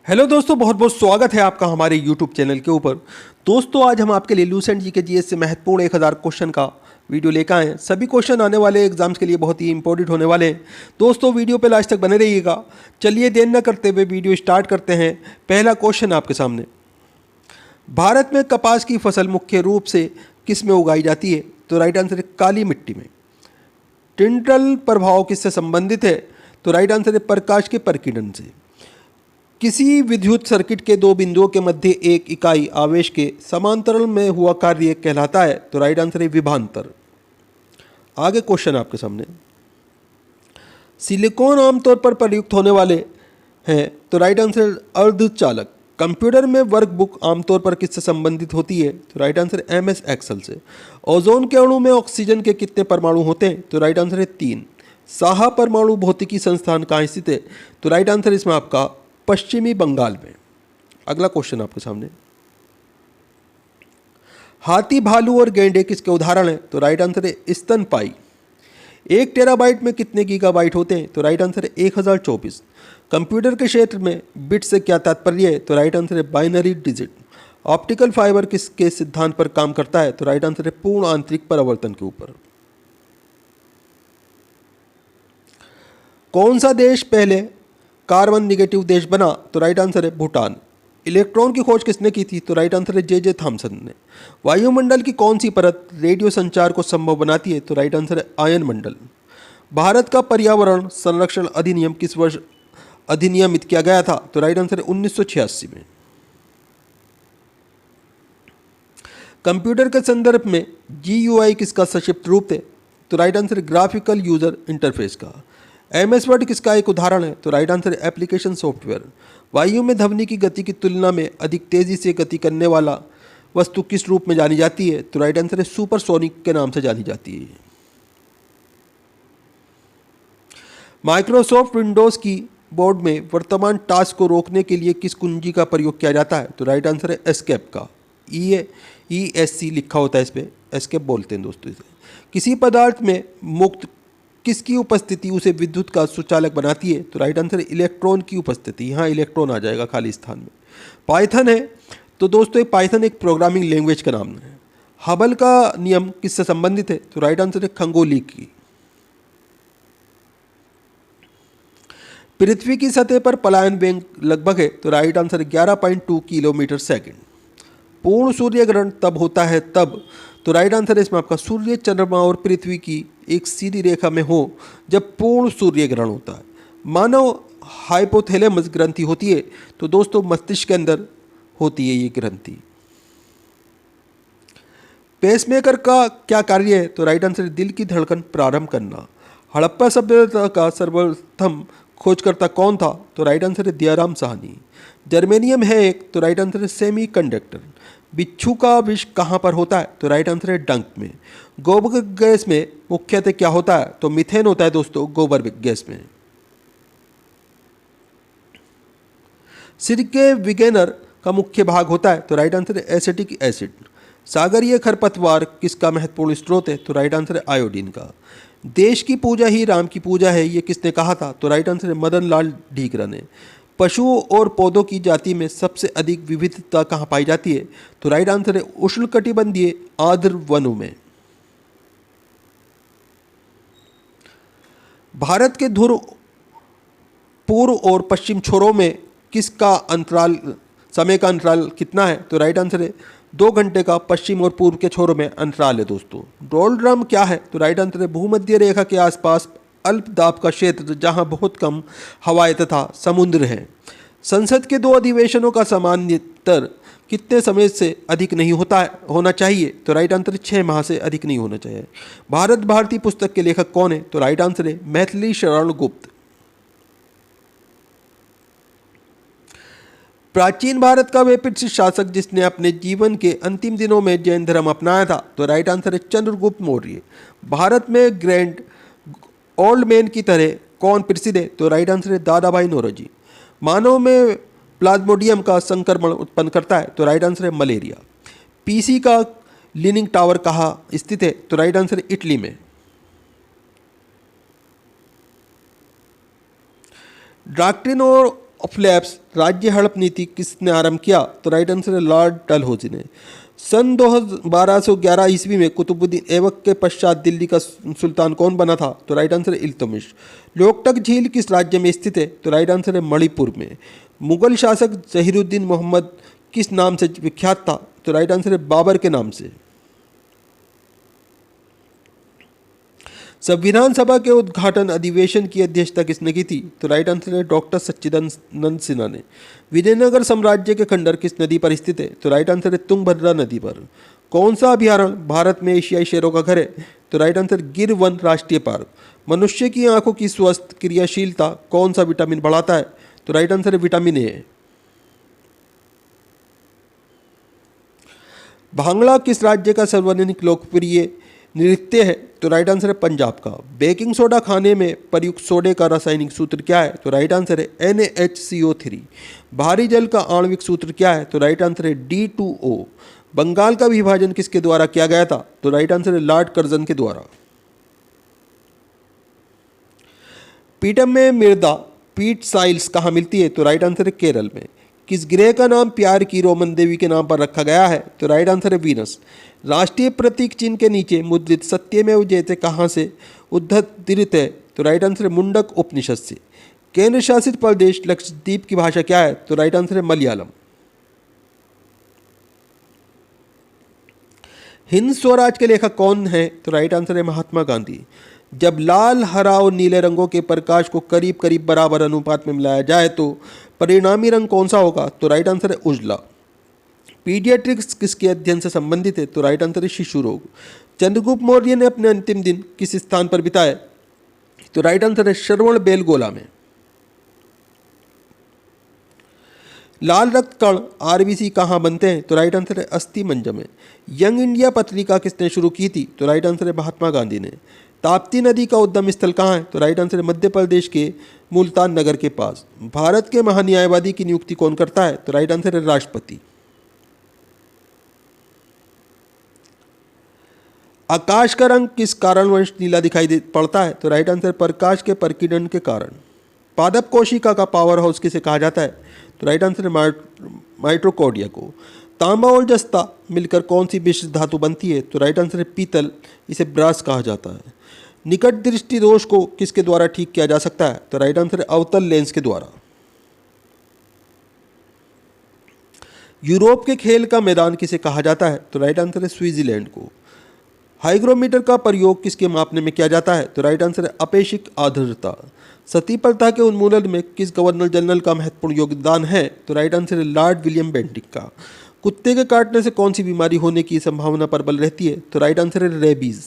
Hello दोस्तों, बहुत बहुत स्वागत है आपका हमारे यूट्यूब चैनल के ऊपर। दोस्तों, आज हम आपके लिए लूसेंट जी के जीएस से महत्वपूर्ण 1000 क्वेश्चन का वीडियो लेकर आए हैं। सभी क्वेश्चन आने वाले एग्जाम्स के लिए बहुत ही इंपॉर्टेंट होने वाले हैं। दोस्तों, वीडियो पे लास्ट तक बने रहिएगा। चलिए देर न करते हुए वीडियो स्टार्ट करते हैं। पहला क्वेश्चन आपके सामने, भारत में कपास की फसल मुख्य रूप से किस में उगाई जाती है? तो राइट आंसर है काली मिट्टी में। टिंटल प्रभाव किससे संबंधित है? तो राइट आंसर है प्रकाश के प्रकीर्णन से। किसी विद्युत सर्किट के दो बिंदुओं के मध्य एक इकाई आवेश के समांतरण में हुआ कार्य कहलाता है? तो राइट आंसर है विभवांतर। आगे क्वेश्चन आपके सामने, सिलिकॉन आमतौर पर प्रयुक्त होने वाले हैं? तो राइट आंसर अर्धचालक। कंप्यूटर में वर्कबुक आमतौर पर किससे संबंधित होती है? तो राइट आंसर MS एक्सेल से। ओजोन के अणु में ऑक्सीजन के कितने परमाणु होते हैं? तो राइट आंसर है 3। साहा परमाणु भौतिकी संस्थान कहाँ स्थित है? तो राइट आंसर इसमें आपका पश्चिमी बंगाल में। अगला क्वेश्चन आपके सामने, हाथी, भालू और गैंडे किसके उदाहरण हैं? तो राइट आंसर है स्तनपायी। 1 टेराबाइट में कितने गीगाबाइट होते हैं? तो राइट आंसर है 1024। कंप्यूटर के क्षेत्र में बिट से क्या तात्पर्य है? तो राइट आंसर है बाइनरी डिजिट। ऑप्टिकल फाइबर किसके सिद्धांत पर काम करता है? तो राइट आंसर है पूर्ण आंतरिक परावर्तन के ऊपर। कौन सा देश पहले कार्बन निगेटिव देश बना? तो राइट आंसर है भूटान। इलेक्ट्रॉन की खोज किसने की थी? तो राइट आंसर है जे थॉमसन ने। वायुमंडल की कौन सी परत रेडियो संचार को संभव बनाती है? तो राइट आंसर है आयन मंडल। भारत का पर्यावरण संरक्षण अधिनियम किस वर्ष अधिनियमित किया गया था? तो राइट आंसर है 1986 में। कंप्यूटर के संदर्भ में GUI किसका संक्षिप्त रूप है? तो राइट आंसर है ग्राफिकल यूजर इंटरफेस का। MS वर्ड किसका एक उदाहरण है? तो राइट आंसर है एप्लीकेशन सॉफ्टवेयर। वायु में ध्वनि की गति की तुलना में अधिक तेजी से गति करने वाला वस्तु किस रूप में जानी जाती है? तो राइट आंसर है सुपरसोनिक के नाम से जानी जाती है। माइक्रोसॉफ्ट विंडोज की बोर्ड में वर्तमान टास्क को रोकने के लिए किस कुंजी का प्रयोग किया जाता है? तो राइट आंसर है एस्केप का। ESC लिखा होता है, इस पर एस्केप बोलते हैं दोस्तों इसे। किसी पदार्थ में मुक्त किसकी उपस्थिति उसे विद्युत का सुचालक बनाती है? तो राइट आंसर है इलेक्ट्रॉन की उपस्थिति। यहाँ इलेक्ट्रॉन आ जाएगा खाली स्थान में। पाइथन है, तो दोस्तों पाइथन एक प्रोग्रामिंग लैंग्वेज का नाम है। हबल का नियम किससे संबंधित है? तो राइट आंसर है खगोलीय की। पृथ्वी की सतह पर पलायन वेग लगभग है? तो राइट आंसर 11.2 किलोमीटर सेकंड। पूर्ण सूर्य ग्रहण तब होता है तब? तो राइट आंसर है इसमें आपका सूर्य, चंद्रमा और पृथ्वी की एक सीधी रेखा में हो जब पूर्ण सूर्य ग्रहण होता है। मानव हाइपोथैलेमस ग्रंथि होती है? तो दोस्तों मस्तिष्क के अंदर होती है ये ग्रंथि। पेसमेकर का क्या कार्य है? तो राइट आंसर है दिल की धड़कन प्रारंभ करना। हड़प्पा सभ्यता का सर्वप्रथम खोजकर्ता कौन था? तो राइट आंसर है दयाराम साहनी। जर्मेनियम है एक? तो राइट आंसर है सेमी कंडक्टर। बिच्छू का विष कहाँ पर होता है? तो राइट आंसर है डंक में। गोबर गैस में मुख्यतः क्या होता है? तो मीथेन होता है दोस्तों गोबर गैस में। सिरके विगेनर का मुख्य भाग होता है? तो राइट आंसर है एसिटिक एसिड। सागरीय खरपतवार किसका महत्वपूर्ण स्रोत है? तो राइट आंसर है आयोडीन का। देश की पूजा ही राम की पूजा है, ये किसने कहा था? तो राइट आंसर है मदन लाल ढींगरा ने। पशुओं और पौधों की जाति में सबसे अधिक विविधता कहाँ पाई जाती है? तो राइट आंसर है उष्णकटिबंधीय आर्द्र वनों में। भारत के ध्रुव पूर्व और पश्चिम छोरों में किसका अंतराल, समय का अंतराल कितना है? तो राइट आंसर है 2 घंटे का पश्चिम और पूर्व के छोरों में अंतराल है दोस्तों। डोलड्रम क्या है? तो राइट आंसर है भूमध्य रेखा के आसपास अल्प दाब का क्षेत्र जहां बहुत कम हवाएं तथा समुद्र हैं। संसद के 2 अधिवेशनों का सामान्यतर कितने समय से अधिक नहीं होना चाहिए? तो राइट आंसर 6 माह से अधिक नहीं होना चाहिए। भारत भारती पुस्तक के लेखक कौन है? तो राइट आंसर है मैथिली शरण गुप्त। प्राचीन भारत का वे पृथ्वी शासक जिसने अपने जीवन के अंतिम दिनों में जैन धर्म अपनाया था? तो राइट आंसर है चंद्रगुप्त मौर्य। भारत में ग्रैंड ओल्ड मैन की तरह कौन प्रसिद्ध है? तो राइट आंसर है दादा भाई नौरोजी। मानव में प्लाज्मोडियम का संक्रमण उत्पन्न करता है? तो राइट आंसर है मलेरिया। PC का लीनिंग टावर कहाँ स्थित है? तो राइट आंसर है इटली में। डॉक्ट्रिन और फ्लैप्स राज्य हड़प नीति किसने आरंभ किया? तो राइट आंसर है लॉर्ड डलहौजी ने। सन 1211 ईस्वी में कुतुबुद्दीन ऐबक के पश्चात दिल्ली का सुल्तान कौन बना था? तो राइट आंसर है इल्तुतमिश। लोकटक झील किस राज्य में स्थित है? तो राइट आंसर है मणिपुर में। मुगल शासक जहीरुद्दीन मोहम्मद किस नाम से विख्यात था? तो राइट आंसर है बाबर के नाम से। संविधान सभा के उद्घाटन अधिवेशन की अध्यक्षता किसने की थी? तो राइट आंसर है डॉक्टर सच्चिदानंद सिन्हा ने। विजयनगर साम्राज्य के खंडर किस नदी पर स्थित है? तो राइट आंसर है तुंगभद्रा नदी पर। कौन सा अभयारण्य भारत में एशियाई शेरों का घर है? तो राइट आंसर गिर वन राष्ट्रीय पार्क। मनुष्य की आंखों की स्वस्थ क्रियाशीलता कौन सा विटामिन बढ़ाता है? तो राइट आंसर है विटामिन ए। भांगड़ा किस राज्य का सर्वाधिक लोकप्रिय नृत्य है? तो राइट आंसर है पंजाब का। बेकिंग सोडा खाने में प्रयुक्त सोडे का रासायनिक सूत्र क्या है? तो राइट आंसर है NaHCO3। भारी जल का आणविक सूत्र क्या है? तो राइट आंसर है D2O। बंगाल का विभाजन किसके द्वारा किया गया था? तो राइट आंसर है लॉर्ड कर्जन के द्वारा। पीटम में मृदा पीट साइल्स कहाँ मिलती है? तो राइट आंसर है केरल में। किस ग्रह का नाम प्यार की रोमन देवी के नाम पर रखा गया है? तो राइट आंसर है वीनस। राष्ट्रीय प्रतीक चिन्ह के नीचे मुद्रित सत्यमेव जयते कहाँ से उद्धृत है? तो राइट आंसर है मुंडक उपनिषद से। केंद्र शासित प्रदेश लक्षद्वीप की भाषा क्या है? तो राइट आंसर है मलयालम। हिंद स्वराज के लेखक कौन है? तो राइट आंसर है महात्मा गांधी। जब लाल, हरा और नीले रंगों के प्रकाश को करीब करीब बराबर अनुपात में मिलाया जाए तो परिणामी रंग कौन सा होगा? तो राइट आंसर है उजला। पीडियाट्रिक्स किसके अध्ययन से संबंधित है? तो राइट आंसर है शिशु रोग। चंद्रगुप्त मौर्य ने अपने अंतिम दिन किस स्थान पर बिताए? तो राइट आंसर है श्रवण बेलगोला में। लाल रक्त कण RBC कहाँ बनते हैं? तो राइट आंसर है अस्थि मज्जा में। यंग इंडिया पत्रिका किसने शुरू की थी? तो राइट आंसर है महात्मा गांधी ने। ताप्ती नदी का उद्गम स्थल कहाँ है? तो राइट आंसर है मध्य प्रदेश के मुल्तान नगर के पास। भारत के महान्यायवादी की नियुक्ति कौन करता है? तो राइट आंसर है राष्ट्रपति। आकाश का रंग किस कारणवश नीला दिखाई पड़ता है? तो राइट आंसर प्रकाश के प्रकीर्णन के कारण। पादप कोशिका का पावर हाउस किसे कहा जाता है? तो राइट आंसर है माइटोकॉन्ड्रिया को। तांबा और जस्ता मिलकर कौन सी मिश्र धातु बनती है? तो राइट आंसर है पीतल, इसे ब्रास कहा जाता है। निकट दृष्टि दोष को किसके द्वारा ठीक किया जा सकता है? तो राइट आंसर है अवतल लेंस के द्वारा। यूरोप के खेल का मैदान किसे कहा जाता है? तो राइट आंसर है स्विट्जरलैंड को। हाइग्रोमीटर का प्रयोग किसके मापने में किया जाता है? तो राइट आंसर है अपेक्षिक आर्द्रता। सती प्रथा के उन्मूलन में किस गवर्नर जनरल का महत्वपूर्ण योगदान है? तो राइट आंसर है लॉर्ड विलियम बेंटिक का। कुत्ते के काटने से कौन सी बीमारी होने की संभावना प्रबल रहती है? तो राइट आंसर है रेबीज।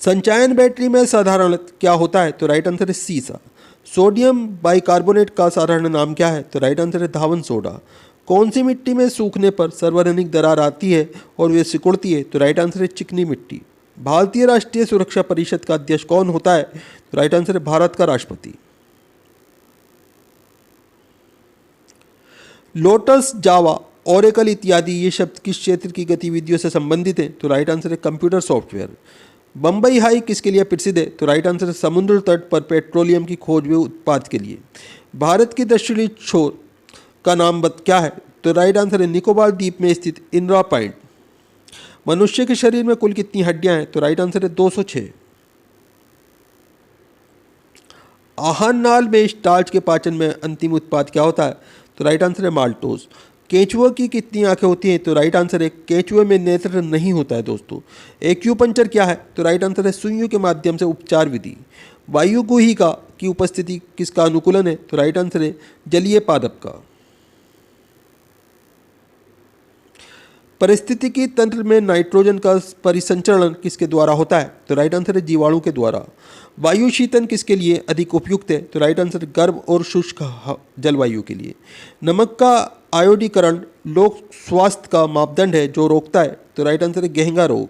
संचयन बैटरी में साधारण क्या होता है? तो राइट आंसर है सीसा। सोडियम बाइकार्बोनेट का साधारण नाम क्या है? तो राइट आंसर है धावन सोडा। कौन सी मिट्टी में सूखने पर सर्वाधिक दरार आती है और वे सिकुड़ती है? तो राइट आंसर है चिकनी मिट्टी। भारतीय राष्ट्रीय सुरक्षा परिषद का अध्यक्ष कौन होता है? तो राइट आंसर है भारत का राष्ट्रपति। लोटस, जावा, ओरेकल इत्यादि ये शब्द किस क्षेत्र की गतिविधियों से संबंधित हैं? तो राइट आंसर है कंप्यूटर सॉफ्टवेयर। बम्बई हाई किसके लिए प्रसिद्ध है? तो राइट आंसर है समुद्र तट पर पेट्रोलियम की खोज व उत्पाद के लिए। भारत की दक्षिणी छोर का नाम क्या है? तो राइट आंसर है निकोबार द्वीप में स्थित इंदिरा पॉइंट। मनुष्य के शरीर में कुल कितनी हड्डियां हैं? तो राइट आंसर है 206। आहार नाल में स्टार्च के पाचन में अंतिम उत्पाद क्या होता है? तो राइट आंसर है माल्टोज। केंचुए की कितनी आंखें होती हैं? तो राइट आंसर है केंचुए में नेत्र नहीं होता है दोस्तों। एक्यूपंक्चर क्या है? तो राइट आंसर है सुइयों के माध्यम से उपचार विधि। वायुगुहिका की उपस्थिति किसका अनुकूलन है? तो राइट आंसर है जलीय पादप का। परिस्थितिकी तंत्र में नाइट्रोजन का परिसंचरण किसके द्वारा होता है? तो राइट आंसर है जीवाणु के द्वारा। वायु शीतन किसके लिए अधिक उपयुक्त है? तो राइट आंसर गर्म और शुष्क जलवायु के लिए। नमक का आयोडीकरण लोक स्वास्थ्य का मापदंड है जो रोकता है? तो राइट आंसर है गेहंगा रोग।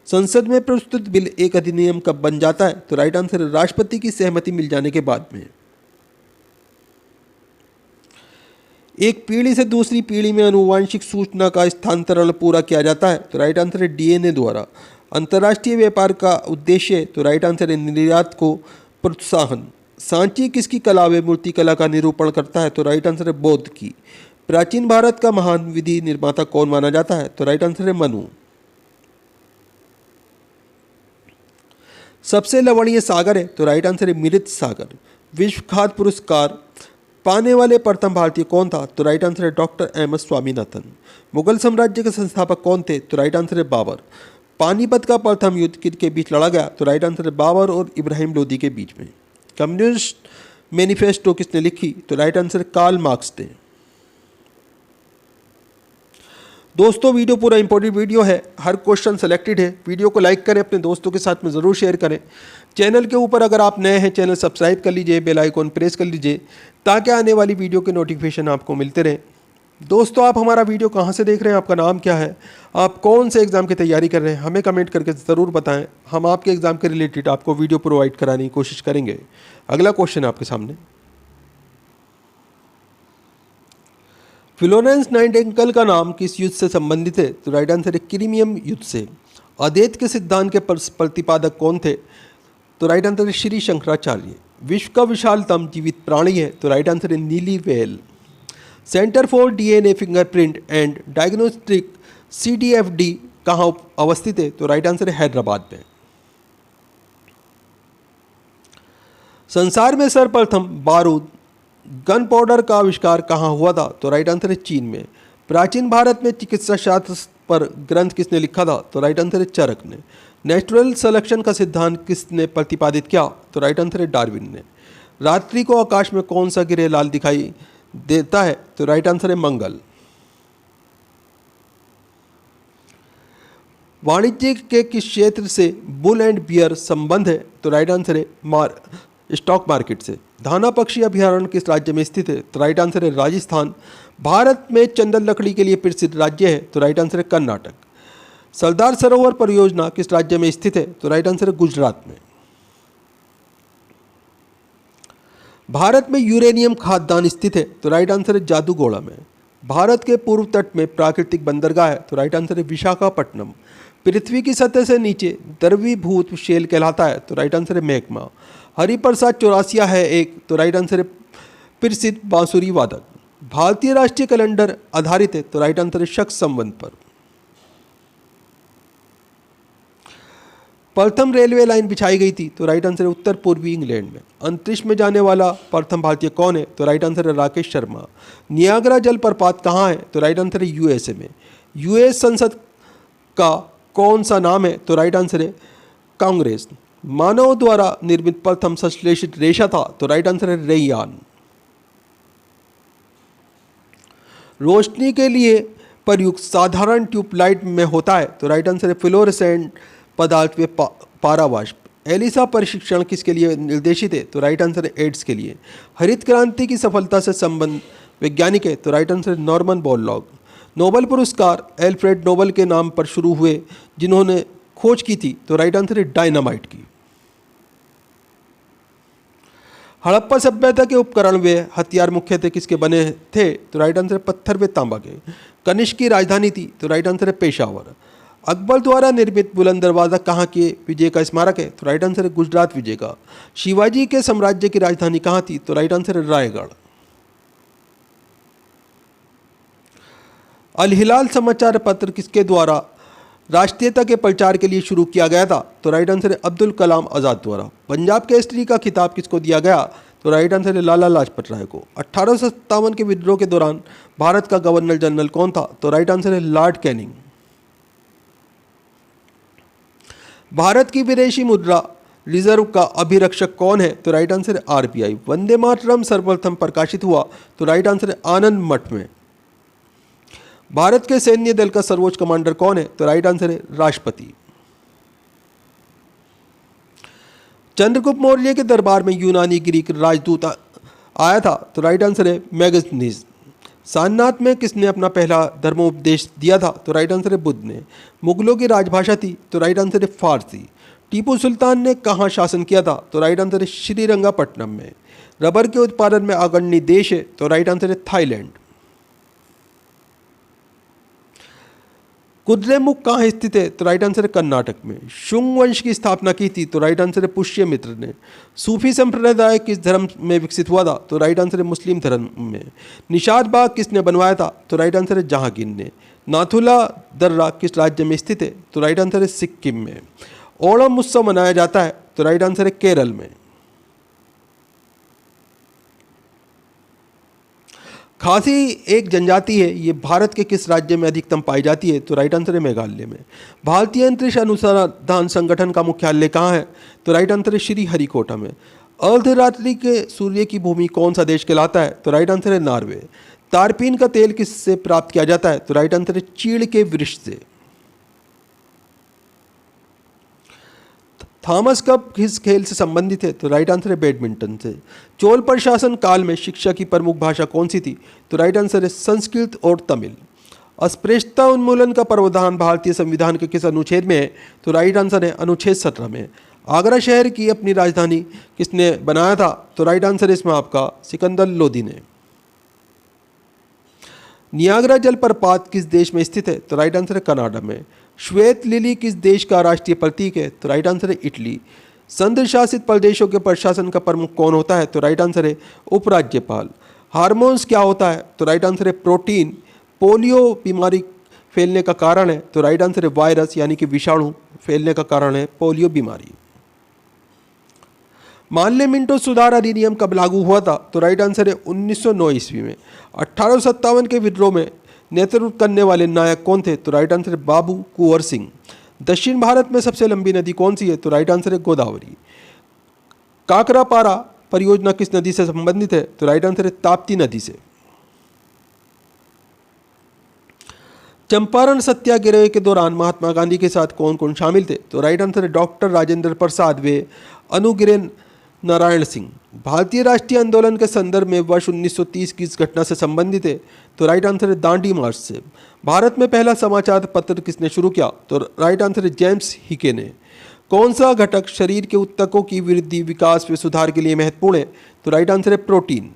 संसद में प्रस्तुत बिल एक अधिनियम कब बन जाता है? तो राइट आंसर है राष्ट्रपति की सहमति मिल जाने के बाद में। एक पीढ़ी से दूसरी पीढ़ी में आनुवांशिक सूचना का स्थानांतरण पूरा किया जाता है? तो राइट आंसर है DNA द्वारा। अंतर्राष्ट्रीय व्यापार का उद्देश्य? तो राइट आंसर है निर्यात को प्रोत्साहन। सांची किसकी कला व मूर्ति कला का निरूपण करता है? तो राइट आंसर है बौद्ध की। प्राचीन भारत का महान विधि निर्माता कौन माना जाता है? तो राइट आंसर है मनु। सबसे लवणीय सागर है? तो राइट आंसर है मृत सागर। विश्व खाद्य पुरस्कार पाने वाले प्रथम भारतीय कौन था? तो राइट आंसर है doctor M S Swaminathan. Mughal साम्राज्य के संस्थापक कौन थे? तो राइट आंसर है बाबर। पानीपत का प्रथम युद्ध किसके बीच लड़ा गया? तो राइट आंसर है बाबर और इब्राहिम लोदी के बीच में। कम्युनिस्ट मैनिफेस्टो किसने लिखी? तो राइट आंसर कार्ल मार्क्स ने। दोस्तों वीडियो पूरा इंपॉर्टेंट वीडियो है, हर क्वेश्चन सेलेक्टेड है। वीडियो को लाइक करें, अपने दोस्तों के साथ में ज़रूर शेयर करें। चैनल के ऊपर अगर आप नए हैं, चैनल सब्सक्राइब कर लीजिए, बेल आइकॉन प्रेस कर लीजिए ताकि आने वाली वीडियो के नोटिफिकेशन आपको मिलते रहें। दोस्तों आप हमारा वीडियो कहाँ से देख रहे हैं, आपका नाम क्या है, आप कौन से एग्ज़ाम की तैयारी कर रहे हैं, हमें कमेंट करके ज़रूर बताएं। हम आपके एग्ज़ाम के रिलेटेड आपको वीडियो प्रोवाइड कराने की कोशिश करेंगे। अगला क्वेश्चन है आपके सामने, फ्लोरेंस नाइटिंगेल का नाम किस युद्ध से संबंधित है? तो राइट आंसर है क्रीमियम युद्ध से। अद्वैत के सिद्धांत के प्रतिपादक कौन थे? तो राइट आंसर है श्री शंकराचार्य। विश्व का विशालतम जीवित प्राणी है? तो राइट आंसर है नीली whale. Centre for DNA fingerprint and diagnostic CDFD कहाँ अवस्थित है? तो राइट आंसर है हैदराबाद में। संसार में सर्वप्रथम बारूद गन पाउडर का आविष्कार कहाँ हुआ था? तो राइट आंसर है चीन में। प्राचीन भारत में चिकित्सा शास्त्र पर ग्रंथ किसने लिखा था? तो राइट आंसर है चरक ने। नेचुरल सिलेक्शन का सिद्धांत किसने प्रतिपादित किया? तो राइट आंसर है डार्विन ने। रात्रि को आकाश में कौन सा ग्रह लाल दिखाई देता है? तो राइट आंसर है मंगल। वाणिज्य के किस क्षेत्र से बुल एंड बियर संबंध है? तो राइट आंसर है स्टॉक मार्केट से। धाना पक्षी अभयारण्य किस राज्य में स्थित है? तो राइट आंसर है राजस्थान। भारत में चंदन लकड़ी के लिए प्रसिद्ध राज्य है? तो राइट आंसर है कर्नाटक। सरदार सरोवर परियोजना किस राज्य में स्थित है? तो राइट आंसर है गुजरात में। भारत में यूरेनियम खादान स्थित है? तो राइट आंसर है जादूगोड़ा में। भारत के पूर्व तट में प्राकृतिक बंदरगाह है? तो राइट आंसर है विशाखापट्टनम। पृथ्वी की सतह से नीचे द्रवीभूत शेल कहलाता है? तो राइट आंसर है मैग्मा। हरिप्रसाद चौरासिया है एक? तो राइट आंसर है प्रसिद्ध बांसुरी वादक। भारतीय राष्ट्रीय कैलेंडर आधारित है? तो राइट आंसर है शक संवत पर। प्रथम रेलवे लाइन बिछाई गई थी? तो राइट आंसर है उत्तर पूर्वी इंग्लैंड में। अंतरिक्ष में जाने वाला प्रथम भारतीय कौन है? तो राइट आंसर है राकेश शर्मा। नियाग्रा जलप्रपात कहाँ है? तो राइट आंसर है USA में। US संसद का कौन सा नाम है? तो राइट आंसर है कांग्रेस। मानव द्वारा निर्मित प्रथम संश्लेषित रेशा था? तो राइट आंसर है रेयान। रोशनी के लिए प्रयुक्त साधारण ट्यूबलाइट में होता है? तो राइट आंसर है फ्लोरेसेंट पदार्थ व पारावाष्प। एलिसा प्रशिक्षण किसके लिए निर्देशित है? तो राइट आंसर है एड्स के लिए। हरित क्रांति की सफलता से संबंध वैज्ञानिक है? तो राइट आंसर है नॉर्मन बोरलॉग। नोबेल पुरस्कार एल्फ्रेड नोबेल के नाम पर शुरू हुए जिन्होंने खोज की थी? तो राइट आंसर है डायनामाइट की। हड़प्पा सभ्यता के उपकरण व हथियार मुख्यतः किसके बने थे? तो राइट आंसर है पत्थर व तांबा के। कनिष्क की राजधानी थी? तो राइट आंसर है पेशावर। अकबर द्वारा निर्मित बुलंद दरवाज़ा कहाँ के विजय का स्मारक है? तो राइट आंसर है गुजरात विजय का। शिवाजी के साम्राज्य की राजधानी कहाँ थी? तो राइट आंसर है रायगढ़। अल हिलाल समाचार पत्र किसके द्वारा राष्ट्रीयता के प्रचार के लिए शुरू किया गया था? तो राइट आंसर है अब्दुल कलाम आज़ाद द्वारा। पंजाब केसरी का खिताब किसको दिया गया? तो राइट आंसर है लाला लाजपत राय को। 1857 के विद्रोह के दौरान भारत का गवर्नर जनरल कौन था? तो राइट आंसर है लॉर्ड कैनिंग। भारत की विदेशी मुद्रा रिजर्व का अभिरक्षक कौन है? तो राइट आंसर है RBI। वंदे मातरम सर्वप्रथम प्रकाशित हुआ? तो राइट आंसर है आनंद मठ में। भारत के सैन्य दल का सर्वोच्च कमांडर कौन है? तो राइट आंसर है राष्ट्रपति। चंद्रगुप्त मौर्य के दरबार में यूनानी ग्रीक राजदूत आया था? तो राइट आंसर है मैगनीज। सारनाथ में किसने अपना पहला धर्मोपदेश दिया था? तो राइट आंसर है बुद्ध ने। मुगलों की राजभाषा थी? तो राइट आंसर है फारसी। टीपू सुल्तान ने कहाँ शासन किया था? तो राइट आंसर है श्रीरंगापट्टनम में। रबर के उत्पादन में अग्रणी देश है? तो राइट आंसर है थाईलैंड। कुद्रेमुख कहाँ स्थित है? तो राइट आंसर है कर्नाटक में। शुंग वंश की स्थापना की थी? तो राइट आंसर है पुष्यमित्र ने। सूफी संप्रदाय किस धर्म में विकसित हुआ था? तो राइट आंसर है मुस्लिम धर्म में। निशाद बाग किसने बनवाया था? तो राइट आंसर है जहांगीर ने। नाथुला दर्रा किस राज्य में स्थित है? तो राइट आंसर है सिक्किम में। ओणम उत्सव मनाया जाता है? तो राइट आंसर है केरल में। खासी एक जनजाति है, ये भारत के किस राज्य में अधिकतम पाई जाती है? तो राइट आंसर है मेघालय में। भारतीय अंतरिक्ष अनुसंधान संगठन का मुख्यालय कहाँ है? तो राइट आंसर है श्रीहरिकोटा में। अर्धरात्रि के सूर्य की भूमि कौन सा देश कहलाता है? तो राइट आंसर है नॉर्वे। तारपीन का तेल किससे प्राप्त किया जाता है? तो राइट आंसर है चीड़ के वृक्ष से। थॉमस कप किस खेल से संबंधित है? तो राइट आंसर है बैडमिंटन से। चोल प्रशासन काल में शिक्षा की प्रमुख भाषा कौन सी थी? तो राइट आंसर है संस्कृत और तमिल। अस्पृश्यता उन्मूलन का प्रावधान भारतीय संविधान के किस अनुच्छेद में है? तो राइट आंसर है अनुच्छेद 17 में। आगरा शहर की अपनी राजधानी किसने बनाया था? तो राइट आंसर है इसमें आपका सिकंदर लोदी ने। नियाग्रा जलप्रपात किस देश में स्थित है? तो राइट आंसर है कनाडा में। श्वेत लिली किस देश का राष्ट्रीय प्रतीक है? तो राइट आंसर है इटली। संघ शासित प्रदेशों के प्रशासन का प्रमुख कौन होता है? तो राइट आंसर है उपराज्यपाल। हार्मोन्स क्या होता है? तो राइट आंसर है प्रोटीन। पोलियो बीमारी फैलने का कारण है? तो राइट आंसर है वायरस यानी कि विषाणु फैलने का कारण है पोलियो बीमारी। मानले मिंटो सुधार अधिनियम कब लागू हुआ था? तो राइट आंसर है 1909 ईस्वी में। 1857 के विद्रोह में नेतृत्व करने वाले नायक कौन थे? तो राइट आंसर है बाबू कुंवर सिंह। दक्षिण भारत में सबसे लंबी नदी कौन सी है? तो राइट आंसर है गोदावरी। काकरापारा परियोजना किस नदी से संबंधित है? तो राइट आंसर है ताप्ती नदी से। चंपारण सत्याग्रह के दौरान महात्मा गांधी के साथ कौन कौन शामिल थे? तो राइट आंसर है डॉक्टर राजेंद्र प्रसाद व अनुग्रह नारायण सिंह। भारतीय राष्ट्रीय आंदोलन के संदर्भ में वर्ष 1930 की इस घटना से संबंधित है? तो राइट आंसर है दांडी मार्च से। भारत में पहला समाचार पत्र किसने शुरू किया? तो राइट आंसर है जेम्स हिके ने। कौन सा घटक शरीर के ऊतकों की वृद्धि, विकास व सुधार के लिए महत्वपूर्ण है? तो राइट आंसर है प्रोटीन।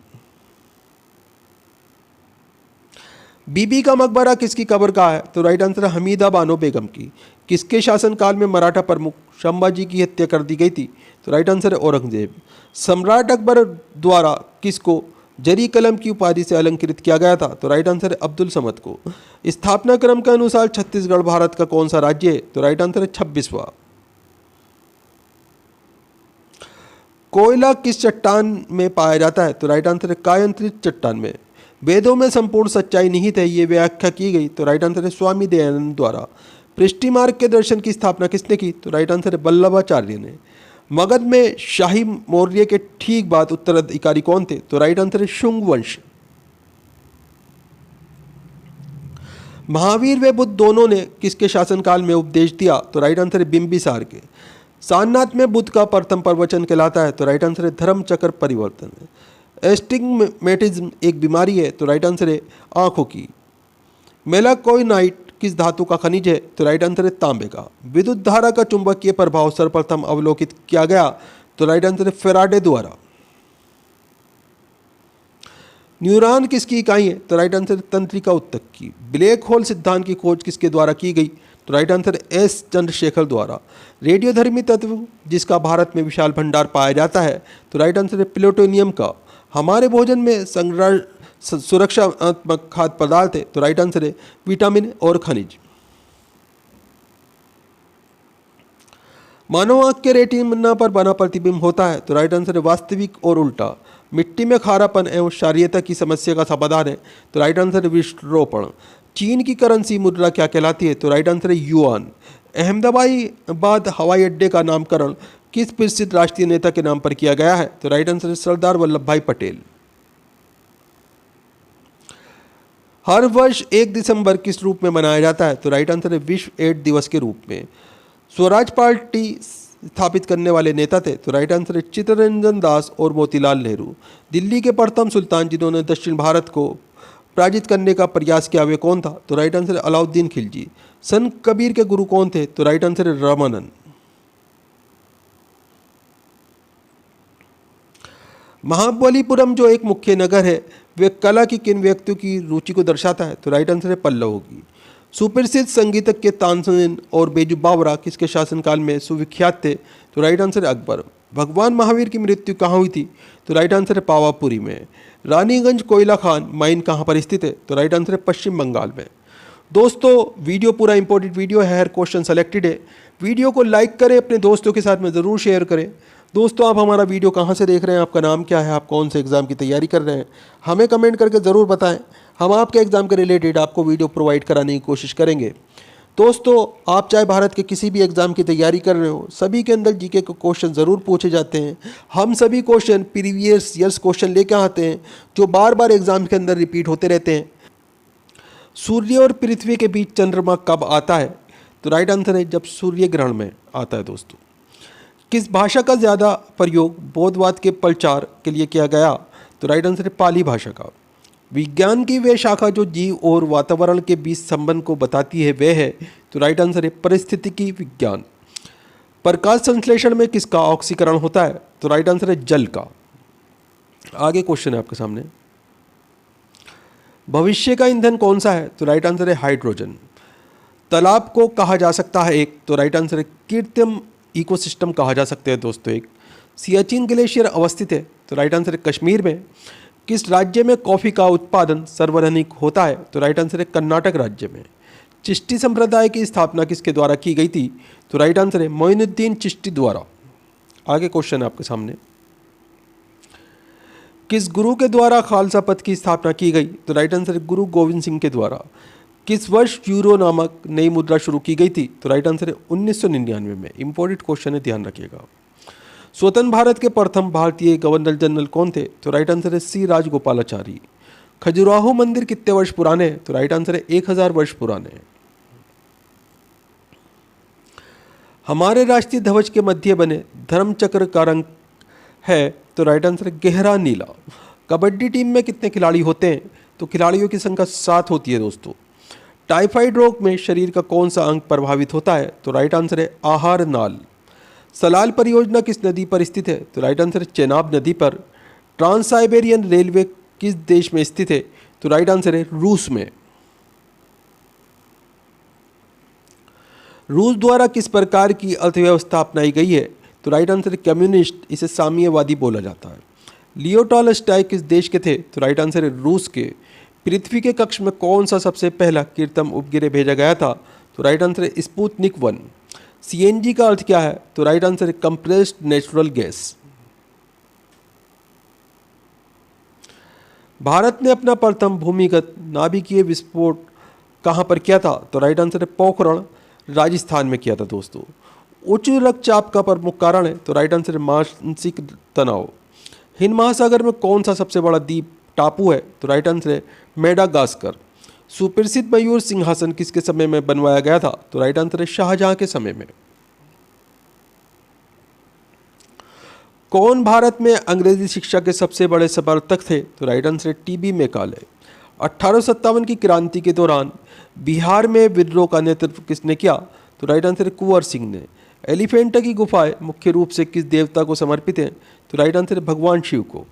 बीबी का मकबरा किसकी कब्र का है? तो राइट आंसर है हमीदा बानो बेगम की। किसके शासनकाल में मराठा प्रमुख संभाजी की हत्या कर दी गई थी? तो राइट आंसर है औरंगजेब। सम्राट अकबर द्वारा किसको जरी कलम की उपाधि से अलंकृत किया गया था? तो राइट आंसर है अब्दुल समद को। स्थापना क्रम के अनुसार छत्तीसगढ़ भारत का कौन सा राज्य है? तो राइट आंसर है 26वां। कोयला किस चट्टान में पाया जाता है? तो राइट आंसर है कायंत्रित चट्टान में। वेदों में संपूर्ण सच्चाई निहित है, ये व्याख्या की गई? तो राइट आंसर है स्वामी दयानंद द्वारा। पृष्टि मार्ग के दर्शन की स्थापना किसने की? तो राइट आंसर है वल्लभाचार्य ने। मगध में शाही मौर्य के ठीक बाद उत्तराधिकारी कौन थे? तो राइट आंसर है शुंग वंश। महावीर व बुद्ध दोनों ने किसके शासनकाल में उपदेश दिया? तो राइट आंसर है बिंबिसार के। सारनाथ में बुद्ध का प्रथम प्रवचन कहलाता है? तो राइट आंसर है धर्म चक्र परिवर्तन। एस्टिग्मेटिज्म एक बीमारी है? तो राइट आंसर है आंखों की। मेलाकोइनाइट किस धातु का खनिज है? तो राइट आंसर है तांबे का। विद्युत धारा का चुंबकीय प्रभाव सर्वप्रथम अवलोकित किया गया? तो राइट आंसर है फैराडे द्वारा। न्यूरॉन किसकी इकाई है? तो राइट आंसर है तंत्रिका ऊतक की। ब्लैक होल सिद्धांत की खोज किसके द्वारा की गई? तो राइट आंसर है एस चंद्रशेखर द्वारा। रेडियोधर्मी तत्व जिसका भारत में विशाल भंडार पाया जाता है? तो राइट आंसर है प्लूटोनियम का। हमारे भोजन में सुरक्षात्मक खाद्य पदार्थ है? तो राइट आंसर है विटामिन और खनिज। मानव आंख के रेटिना पर बना प्रतिबिंब होता है? तो राइट आंसर है वास्तविक और उल्टा। मिट्टी में खारापन एवं क्षारीयता की समस्या का समाधान है? तो राइट आंसर है वृक्षारोपण। चीन की करेंसी मुद्रा क्या कहलाती है? तो राइट आंसर है युआन। अहमदाबाद हवाई अड्डे का नामकरण किस प्रसिद्ध राष्ट्रीय नेता के नाम पर किया गया है? तो राइट आंसर है सरदार वल्लभ भाई पटेल। हर वर्ष 1 दिसंबर किस रूप में मनाया जाता है? तो राइट आंसर है विश्व एड्स दिवस के रूप में। स्वराज पार्टी स्थापित करने वाले नेता थे? तो राइट आंसर है चित्तरंजन दास और मोतीलाल नेहरू। दिल्ली के प्रथम सुल्तान जिन्होंने दक्षिण भारत को पराजित करने का प्रयास किया वे कौन था? तो राइट आंसर है अलाउद्दीन खिलजी। संत कबीर के गुरु कौन थे? तो राइट आंसर है रामानंद। महाबलीपुरम जो एक मुख्य नगर है वे कला की किन व्यक्तियों की रुचि को दर्शाता है? तो राइट आंसर है पल्लवों की। सुप्रसिद्ध संगीतज्ञ तानसेन और बेजू बावरा किसके शासनकाल में सुविख्यात थे? तो राइट आंसर है अकबर। भगवान महावीर की मृत्यु कहाँ हुई थी? तो राइट आंसर है पावापुरी में। रानीगंज कोयला खान माइन कहाँ पर स्थित है? तो राइट आंसर है पश्चिम बंगाल में। दोस्तों वीडियो पूरा इंपॉर्टेंट वीडियो है, हर क्वेश्चन सेलेक्टेड है। वीडियो को लाइक करें, अपने दोस्तों के साथ में ज़रूर शेयर करें। दोस्तों आप हमारा वीडियो कहाँ से देख रहे हैं, आपका नाम क्या है, आप कौन से एग्ज़ाम की तैयारी कर रहे हैं, हमें कमेंट करके ज़रूर बताएं। हम आपके एग्ज़ाम के रिलेटेड आपको वीडियो प्रोवाइड कराने की कोशिश करेंगे। दोस्तों आप चाहे भारत के किसी भी एग्ज़ाम की तैयारी कर रहे हो, सभी के अंदर जीके के क्वेश्चन ज़रूर पूछे जाते हैं। हम सभी क्वेश्चन प्रीवियस ईयर्स क्वेश्चन लेकर आते हैं जो बार बार एग्ज़ाम के अंदर रिपीट होते रहते हैं। सूर्य और पृथ्वी के बीच चंद्रमा कब आता है? तो राइट आंसर है जब सूर्य ग्रहण में आता है। दोस्तों किस भाषा का ज़्यादा प्रयोग बौद्धवाद के प्रचार के लिए किया गया? तो राइट आंसर है पाली भाषा का। विज्ञान की वे शाखा जो जीव और वातावरण के बीच संबंध को बताती है वह है? तो राइट आंसर है पारिस्थितिकी विज्ञान। प्रकाश संश्लेषण में किसका ऑक्सीकरण होता है? तो राइट आंसर है जल का। आगे क्वेश्चन है आपके सामने, भविष्य का ईंधन कौन सा है? तो राइट आंसर है हाइड्रोजन। तालाब को कहा जा सकता है एक? तो राइट आंसर है कृत्रिम इकोसिस्टम कहा जा सकते हैं। दोस्तों एक सियाचिन ग्लेशियर अवस्थित है? तो राइट आंसर है कश्मीर में। किस राज्य में कॉफ़ी का उत्पादन सर्वाधिक होता है? तो राइट आंसर है कर्नाटक राज्य में। चिश्ती संप्रदाय की स्थापना किसके द्वारा की गई थी? तो राइट आंसर है मोइनुद्दीन चिश्ती द्वारा। आगे क्वेश्चन है आपके सामने, किस गुरु के द्वारा खालसा पंथ की स्थापना की गई? तो राइट आंसर है गुरु गोविंद सिंह के द्वारा। किस वर्ष यूरो नामक नई मुद्रा शुरू की गई थी? तो राइट आंसर है 1999 में। इंपॉर्टेंट क्वेश्चन है, ध्यान रखिएगा। स्वतंत्र भारत के प्रथम भारतीय गवर्नर जनरल कौन थे? तो राइट आंसर है सी राजगोपालाचारी। खजुराहो मंदिर कितने वर्ष पुराने हैं? तो राइट आंसर है 1000 वर्ष पुराने। हमारे राष्ट्रीय ध्वज के मध्य बने धर्म चक्र का रंग है? तो राइट आंसर है गहरा नीला। कबड्डी टीम में कितने खिलाड़ी होते हैं? तो खिलाड़ियों की संख्या 7 होती है। दोस्तों टाइफाइड रोग में शरीर का कौन सा अंग प्रभावित होता है? तो राइट आंसर है आहार नाल। सलाल परियोजना किस नदी पर स्थित है? तो राइट आंसर है चेनाब नदी पर। ट्रांस साइबेरियन रेलवे किस देश में स्थित है? तो राइट आंसर है रूस में। रूस द्वारा किस प्रकार की अर्थव्यवस्था अपनाई गई है? तो राइट आंसर है कम्युनिस्ट, इसे साम्यवादी बोला जाता है। लियो टॉलस्टॉय किस देश के थे? तो राइट आंसर है रूस के। पृथ्वी के कक्ष में कौन सा सबसे पहला कृत्रिम उपग्रह भेजा गया था? तो राइट आंसर है स्पुतनिक 1। सीएनजी का अर्थ क्या है? तो राइट आंसर है कंप्रेस्ड नेचुरल गैस। भारत ने अपना प्रथम भूमिगत नाभिकीय विस्फोट कहाँ पर किया था? तो राइट आंसर है पोखरण, राजस्थान में किया था। दोस्तों उच्च रक्तचाप का प्रमुख कारण है? तो राइट आंसर है मानसिक तनाव। हिंद महासागर में कौन सा सबसे बड़ा द्वीप टापू है? तो राइट आंसर है मेडागास्कर। सुप्रसिद्ध मयूर सिंहासन किसके समय में बनवाया गया था? तो राइट आंसर है शाहजहां के समय में। कौन भारत में अंग्रेजी शिक्षा के सबसे बड़े समर्थक थे? तो राइट आंसर है टीबी मैकाले। 1857 की क्रांति के दौरान बिहार में विद्रोह का नेतृत्व किसने किया? तो राइट आंसर है कुंवर सिंह ने। एलिफेंटा की गुफाएं मुख्य रूप से किस देवता को समर्पित हैं? तो राइट आंसर है भगवान शिव को।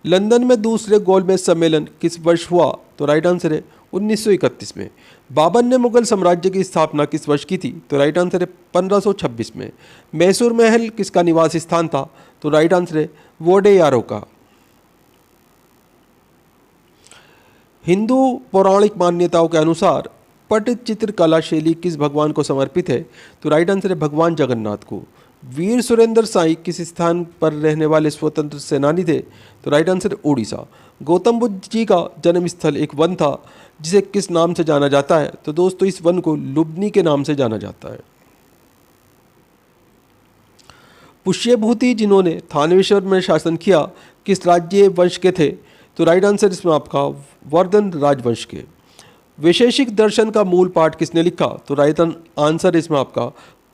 लंदन में दूसरे गोलमेज सम्मेलन किस वर्ष हुआ? तो राइट आंसर है 1931 में। बाबर ने मुगल साम्राज्य की स्थापना किस वर्ष की थी? तो राइट आंसर है 1526 में। मैसूर महल किसका निवास स्थान था? तो राइट आंसर है वोडेयारो का। हिंदू पौराणिक मान्यताओं के अनुसार पटचित्र कला शैली किस भगवान को समर्पित है? तो राइट आंसर है भगवान जगन्नाथ को। वीर सुरेंद्र साई किस स्थान पर रहने वाले स्वतंत्र सेनानी थे? तो राइट आंसर है उड़ीसा। गौतम बुद्ध जी का जन्म स्थल एक वन था जिसे किस नाम से जाना जाता है? तो दोस्तों इस वन को लुम्बिनी के नाम से जाना जाता है। पुष्यभूति जिन्होंने थानेश्वर में शासन किया किस राज्य वंश के थे? तो राइट आंसर इसमें आपका वर्धन राजवंश के। वैशेषिक दर्शन का मूल पाठ किसने लिखा? तो राइट आंसर इसमें आपका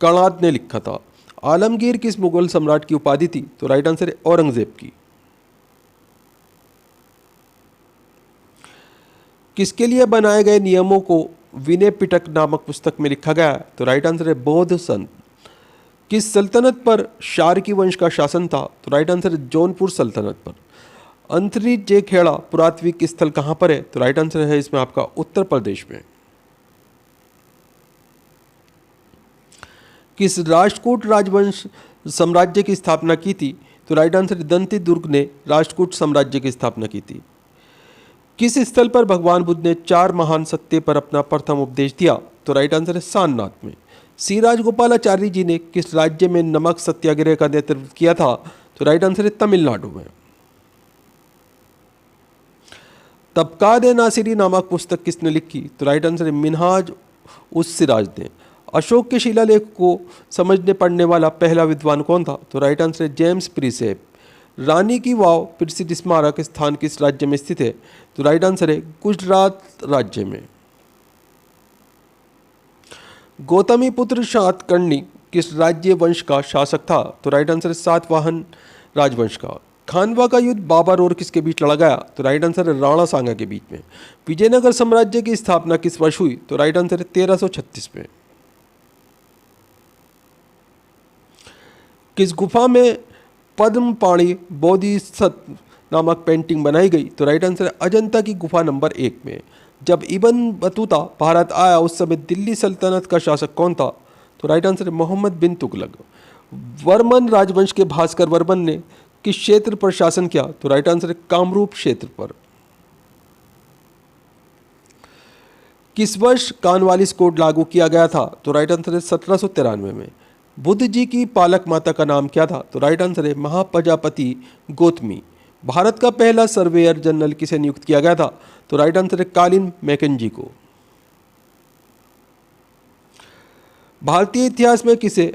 कणाद ने लिखा था। आलमगीर किस मुगल सम्राट की उपाधि थी? तो राइट आंसर है औरंगजेब की। किसके लिए बनाए गए नियमों को विनय पिटक नामक पुस्तक में लिखा गया है? तो राइट आंसर है बौद्ध संत। किस सल्तनत पर शारकी वंश का शासन था? तो राइट आंसर है जौनपुर सल्तनत पर। अंतरिक्ष खेड़ा पुरातात्विक स्थल कहाँ पर है? तो राइट आंसर है इसमें आपका उत्तर प्रदेश में। किस राष्ट्रकूट राजवंश साम्राज्य की स्थापना की थी? तो राइट आंसर दंती दुर्ग ने राष्ट्रकूट साम्राज्य की स्थापना की थी। किस स्थल पर भगवान बुद्ध ने 4 महान सत्य पर अपना प्रथम उपदेश दिया? तो राइट आंसर है सारनाथ में। सी राजगोपालाचारी जी ने किस राज्य में नमक सत्याग्रह का नेतृत्व किया था? तो राइट आंसर है तमिलनाडु में। तबकात नासिरी नामक पुस्तक किसने लिखी? तो राइट आंसर है मिनहाज उस सिराज ने। अशोक के शिलालेख को समझने पढ़ने वाला पहला विद्वान कौन था? तो राइट आंसर है जेम्स प्रिसेप। रानी की वाव प्रसिद्ध स्मारक स्थान किस राज्य में स्थित है? तो राइट आंसर है गुजरात राज्य में। गौतमी पुत्र सातकर्णी किस राज्य वंश का शासक था? तो राइट आंसर है सातवाहन राजवंश का। खानवा का युद्ध बाबर और किसके बीच लड़ा गया? तो राइट आंसर है राणा सांगा के बीच में। विजयनगर साम्राज्य की स्थापना किस वर्ष हुई? तो राइट आंसर है 1336 में। किस गुफा में पद्मपाणि बोधिसत्व नामक पेंटिंग बनाई गई? तो राइट आंसर है अजंता की गुफा नंबर 1 में। जब इब्न बतूता भारत आया उस समय दिल्ली सल्तनत का शासक कौन था? तो राइट आंसर है मोहम्मद बिन तुगलक। वर्मन राजवंश के भास्कर वर्मन ने किस क्षेत्र पर शासन किया? तो राइट आंसर है कामरूप क्षेत्र पर। किस वर्ष कॉर्नवालिस कोड लागू किया गया था? तो राइट आंसर है 1793 में। बुद्ध जी की पालक माता का नाम क्या था? तो राइट आंसर है महाप्रजापति गौतमी। भारत का पहला सर्वेयर जनरल किसे नियुक्त किया गया था? तो राइट आंसर है कॉलिन मैकेंजी को। भारतीय इतिहास में किसे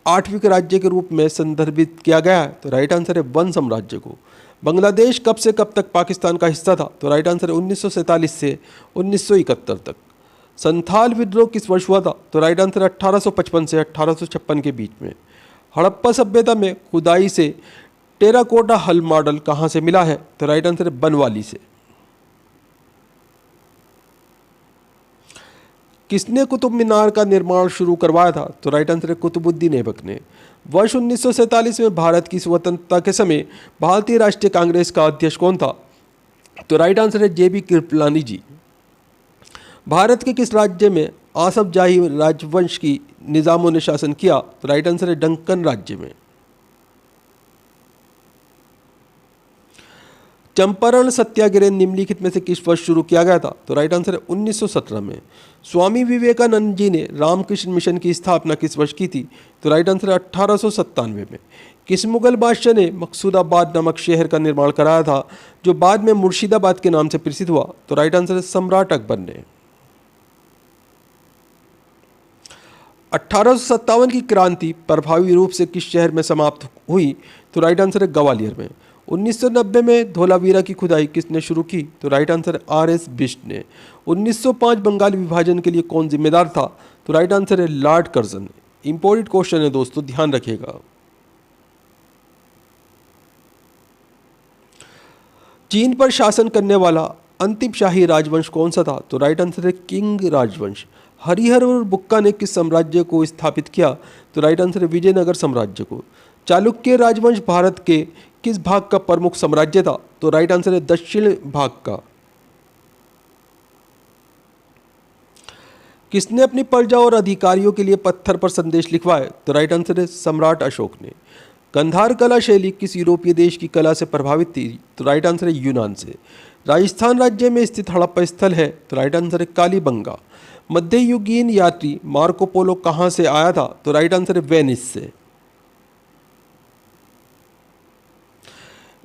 8वें राज्य के रूप में संदर्भित किया गया है? तो राइट आंसर है वन साम्राज्य को। बांग्लादेश कब से कब तक पाकिस्तान का हिस्सा था? तो राइट आंसर है 1947 से 1971 तक। संथाल विद्रोह किस वर्ष हुआ था? तो राइट आंसर 1855 से 1856 के बीच में। हड़प्पा सभ्यता में खुदाई से टेराकोटा हल मॉडल कहाँ से मिला है? तो राइट आंसर है बनवाली से। किसने कुतुब मीनार का निर्माण शुरू करवाया था? तो राइट आंसर है कुतुबुद्दीन ऐबक ने। वर्ष 1947 में भारत की स्वतंत्रता के समय भारतीय राष्ट्रीय कांग्रेस का अध्यक्ष कौन था? तो राइट आंसर है जेबी कृपलानी जी। भारत के किस राज्य में आसफ जाही राजवंश की निजामों ने शासन किया? तो राइट आंसर है डंकन राज्य में। चंपारण सत्याग्रह निम्नलिखित में से किस वर्ष शुरू किया गया था? तो राइट आंसर है 1917 में। स्वामी विवेकानंद जी ने रामकृष्ण मिशन की स्थापना किस वर्ष की थी? तो राइट आंसर है 1897 में। किस मुगल बादशाह ने मकसूदाबाद नामक शहर का निर्माण कराया था जो बाद में मुर्शिदाबाद के नाम से प्रसिद्ध हुआ? तो राइट आंसर है सम्राट अकबर ने। 1857 की क्रांति प्रभावी रूप से किस शहर में समाप्त हुई? तो राइट आंसर है ग्वालियर में। 1990 में धोलावीरा की खुदाई किसने शुरू की? तो राइट आंसर है आर.एस. बिष्ट ने। 1905 बंगाल विभाजन के लिए कौन जिम्मेदार था? तो राइट आंसर है लॉर्ड कर्जन। इंपॉर्टेंट क्वेश्चन है दोस्तों, ध्यान रखिएगा। चीन पर शासन करने वाला अंतिम शाही राजवंश कौन सा था? तो राइट आंसर है किंग राजवंश। हरिहर और बुक्का ने किस साम्राज्य को स्थापित किया? तो राइट आंसर है विजयनगर साम्राज्य को। चालुक्य राजवंश भारत के किस भाग का प्रमुख साम्राज्य था? तो राइट आंसर है दक्षिण भाग का। किसने अपनी प्रजा और अधिकारियों के लिए पत्थर पर संदेश लिखवाए? तो राइट आंसर है सम्राट अशोक ने। गंधार कला शैली किस यूरोपीय देश की कला से प्रभावित थी? तो राइट आंसर है यूनान से। राजस्थान राज्य में स्थित हड़प्पा स्थल है? तो राइट आंसर है कालीबंगा। मध्ययुगीन यात्री मार्को पोलो कहाँ से आया था? तो राइट आंसर है वेनिस से।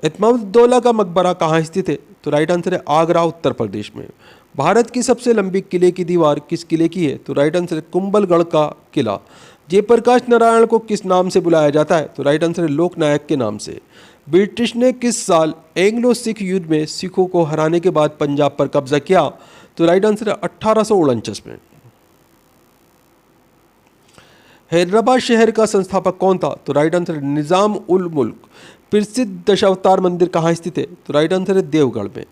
इत्मादुद्दौला का मकबरा कहाँ स्थित है? तो राइट आंसर है आगरा उत्तर प्रदेश में। भारत की सबसे लंबी किले की दीवार किस किले की है? तो राइट आंसर है कुंभलगढ़ का किला। जयप्रकाश नारायण को किस नाम से बुलाया जाता है? तो राइट आंसर है लोकनायक के नाम से। ब्रिटिश ने किस साल एंग्लो सिख युद्ध में सिखों को हराने के बाद पंजाब पर कब्जा किया? तो राइट आंसर है 1849 में। हैदराबाद शहर का संस्थापक कौन था? तो राइट आंसर है निजाम उल मुल्क। प्रसिद्ध दशावतार मंदिर कहाँ स्थित है? तो राइट आंसर है देवगढ़ में।